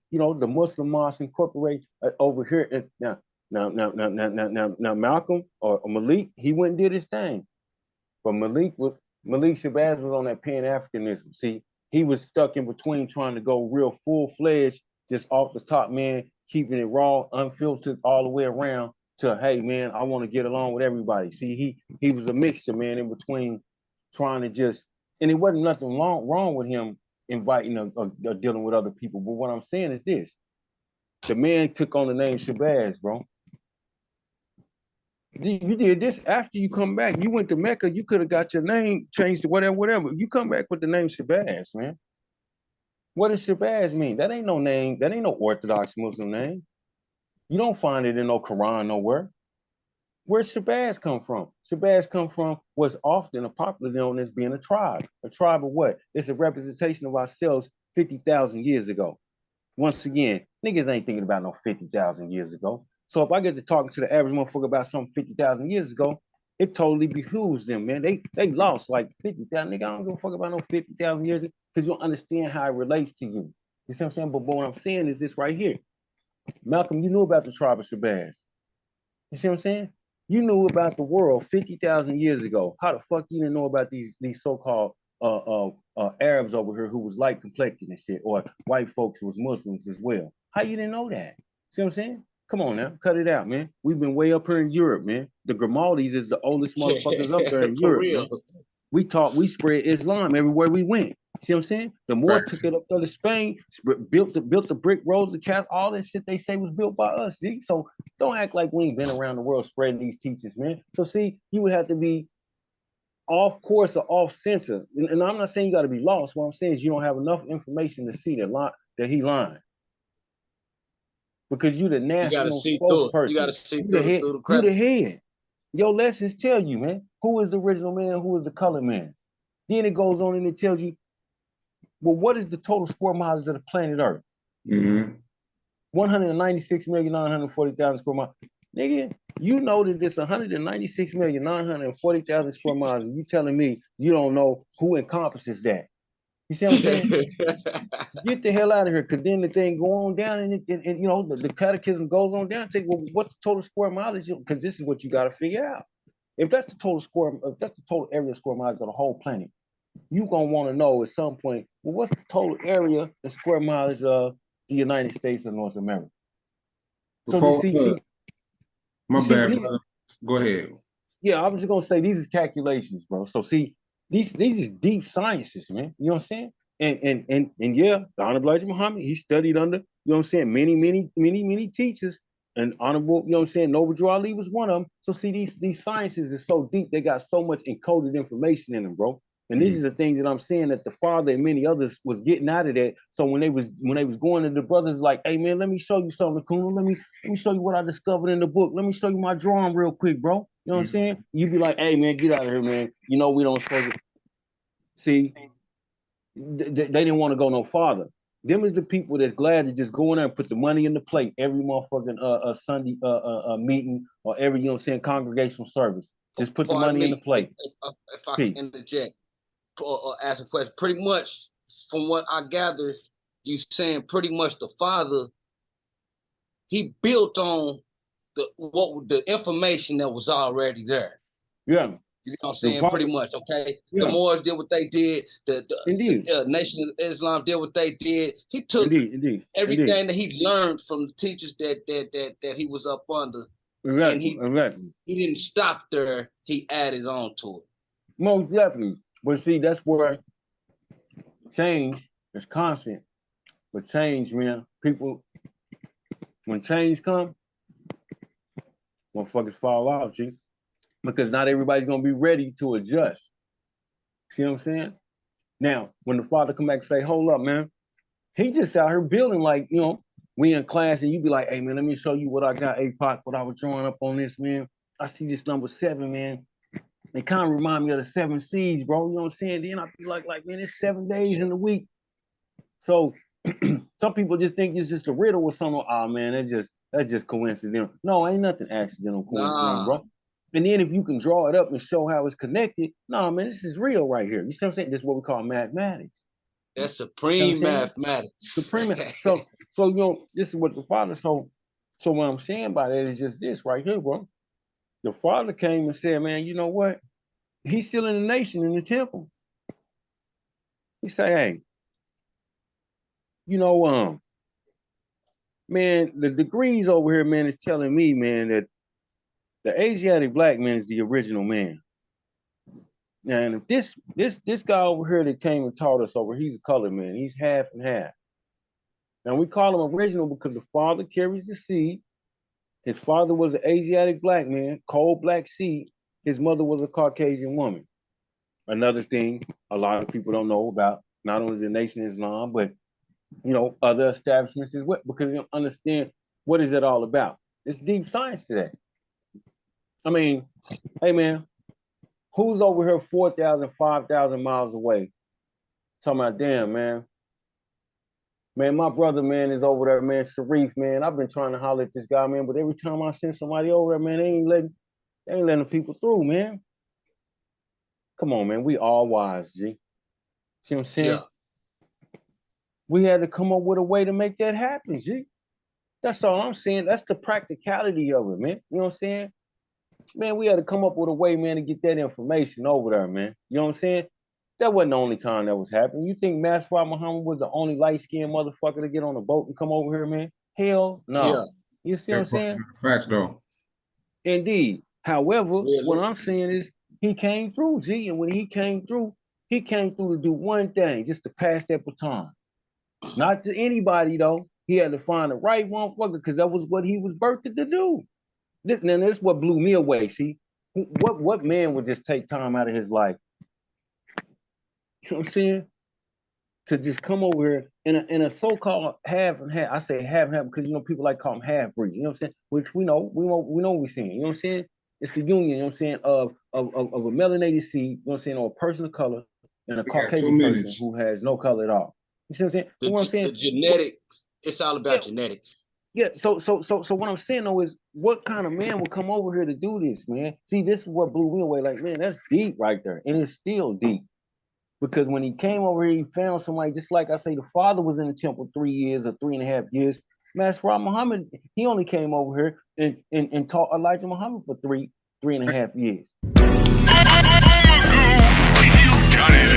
Muslim Mosque Incorporated over here. And now Malcolm or Malik, he went and did his thing. But Malik Shabazz was on that Pan-Africanism. See, he was stuck in between trying to go real full-fledged, just off the top, man, keeping it raw, unfiltered all the way around to, hey, man, I want to get along with everybody. See, he was a mixture, man, in between trying to just, and it wasn't nothing wrong with him inviting or dealing with other people. But what I'm saying is this. The man took on the name Shabazz, bro. You did this after you come back. You went to Mecca. You could have got your name changed to whatever. You come back with the name Shabazz, man. What does Shabazz mean? That ain't no name. That ain't no Orthodox Muslim name. You don't find it in no Quran nowhere. Where's Shabazz come from? Shabazz come from what's often popularly known as being a tribe. A tribe of what? It's a representation of ourselves 50,000 years ago. Once again, niggas ain't thinking about no 50,000 years ago. So if I get to talking to the average motherfucker about something 50,000 years ago, it totally behooves them, man. They lost like 50,000. Nigga, I don't give a fuck about no 50,000 years because you don't understand how it relates to you. You see what I'm saying? But what I'm saying is this right here. Malcolm, you knew about the tribe of Shabazz. You see what I'm saying? You knew about the world 50,000 years ago. How the fuck you didn't know about these so-called Arabs over here who was light complected and shit, or white folks who was Muslims as well? How you didn't know that? See what I'm saying? Come on now, cut it out, man. We've been way up here in Europe, man. The Grimaldis is the oldest motherfuckers up there in Europe, man. We spread Islam everywhere we went. See what I'm saying? The Moors Right. took it up there to Spain, built the brick roads, the cast, all that shit they say was built by us. See? So don't act like we ain't been around the world spreading these teachings, man. So see, you would have to be off course or off center. And I'm not saying you got to be lost. What I'm saying is you don't have enough information to see that he lying. Because you the You got to national see through it. You got to spokesperson. see You the head. through the You the crevice. head. Your lessons tell you, man, who is the original man, who is the colored man. Then it goes on and it tells you, well, what is the total square miles of the planet Earth? 196,940,000 square miles. Nigga, you know that it's 196,940,000 square miles, and you telling me you don't know who encompasses that. You see what I'm saying? Get the hell out of here, because then the thing go on down, and you know, the catechism goes on down. Take, well, what's the total square mileage? Because this is what you got to figure out. If that's the total area square miles of the whole planet, you gonna want to know at some point, well, what's the total area and square mileage of the United States of North America? So Before, see, my bad, these, brother. Go ahead. yeah, I was just gonna say these is calculations, bro. So see, these is deep sciences, man. You know what I'm saying? And yeah, the Honorable Elijah Muhammad, he studied under, you know what I'm saying, many teachers. And Honorable, you know what I'm saying, Noble Drew Ali was one of them. So see, these sciences is so deep, they got so much encoded information in them, bro. And these are the things that I'm saying that the father and many others was getting out of that. So when they was going to the brothers like, hey man, let me show you something, Kuna. Let me show you what I discovered in the book. Let me show you my drawing real quick, bro. You know what I'm saying? You be like, hey man, get out of here, man. You know we don't supposed to see. They didn't want to go no farther. Them is the people that's glad to just go in there and put the money in the plate every motherfucking Sunday meeting or every, you know what I'm saying, congregational service. Just put the money in the plate. If I can interject or ask a question, pretty much from what I gather, you saying pretty much the father, he built on the information that was already there. Yeah. You know what I'm saying? Pretty much, okay? Yeah. The Moors did what they did. The Nation of Islam did what they did. He took everything that he learned from the teachers that he was up under. And he didn't stop there. He added on to it. Most definitely. But see, that's where change is constant. But change, man, people, when change comes, motherfuckers fall out, G. Because not everybody's gonna be ready to adjust. See what I'm saying? Now, when the father come back and say, hold up, man, he just out here building like, you know, we in class and you be like, hey man, let me show you what I got, APOC, what I was drawing up on this, man. I see this number 7, man. They kind of remind me of the 7 C's, bro. You know what I'm saying? Then I be like, man, it's 7 days in the week. So some people just think it's just a riddle or something. Oh man, that's just coincidental. No, ain't nothing accidental, coincidental, bro. And then if you can draw it up and show how it's connected, no, man, this is real right here. You see what I'm saying? This is what we call mathematics. That's supreme mathematics. Supreme. So you know, this is what the father. So what I'm saying by that is just this right here, bro. The father came and said, man, you know what? He's still in the nation in the temple. He say, hey, you know, man, the degrees over here, man, is telling me, man, that the Asiatic black man is the original man. And if this guy over here that came and taught us over, he's a colored man. He's half and half. Now we call him original because the father carries the seed. His father was an Asiatic black man, cold black seed. His mother was a Caucasian woman. Another thing a lot of people don't know about not only the Nation of Islam, but you know, other establishments as well, because you don't understand what is it all about. It's deep science to that. I mean, hey man, who's over here 4,000, 5,000 miles away? Talking about, damn, man. Man, my brother, man, is over there, man, Sharif, man. I've been trying to holler at this guy, man, but every time I send somebody over there, man, they ain't letting people through, man. Come on, man. We all wise, G. See what I'm saying? Yeah. We had to come up with a way to make that happen, G. That's all I'm saying. That's the practicality of it, man. You know what I'm saying? Man, we had to come up with a way, man, to get that information over there, man. You know what I'm saying? That wasn't the only time that was happening. You think Master Muhammad was the only light-skinned motherfucker to get on a boat and come over here, man? Hell no. Yeah. You see what I'm saying? Facts, though. Indeed. However, what I'm saying is he came through, G, and when he came through, He came through to do one thing, just to pass that baton. Not to anybody though. He had to find the right motherfucker because that was what he was birthed to do. Now this is what blew me away. See, what man would just take time out of his life? You know what I'm saying? To just come over here in a so-called half and half. I say half and half because you know people like to call them half breed. You know what I'm saying? Which we know what we're saying. You know what I'm saying? It's the union. You know what I'm saying of a melanated seed. You know what I'm saying? Or a person of color and a We got 2 Caucasian person minutes. who has no color at all. You see what I'm saying? The, What I'm saying? the genetics. It's all about genetics. Yeah. So what I'm saying though is, what kind of man would come over here to do this, man? See, this is what blew me away. Like, man, that's deep right there, and it's still deep. Because when he came over here, he found somebody, just like I say, the father was in the temple 3 years or 3.5 years. Master Muhammad, he only came over here and taught Elijah Muhammad for 3.5 years. You done it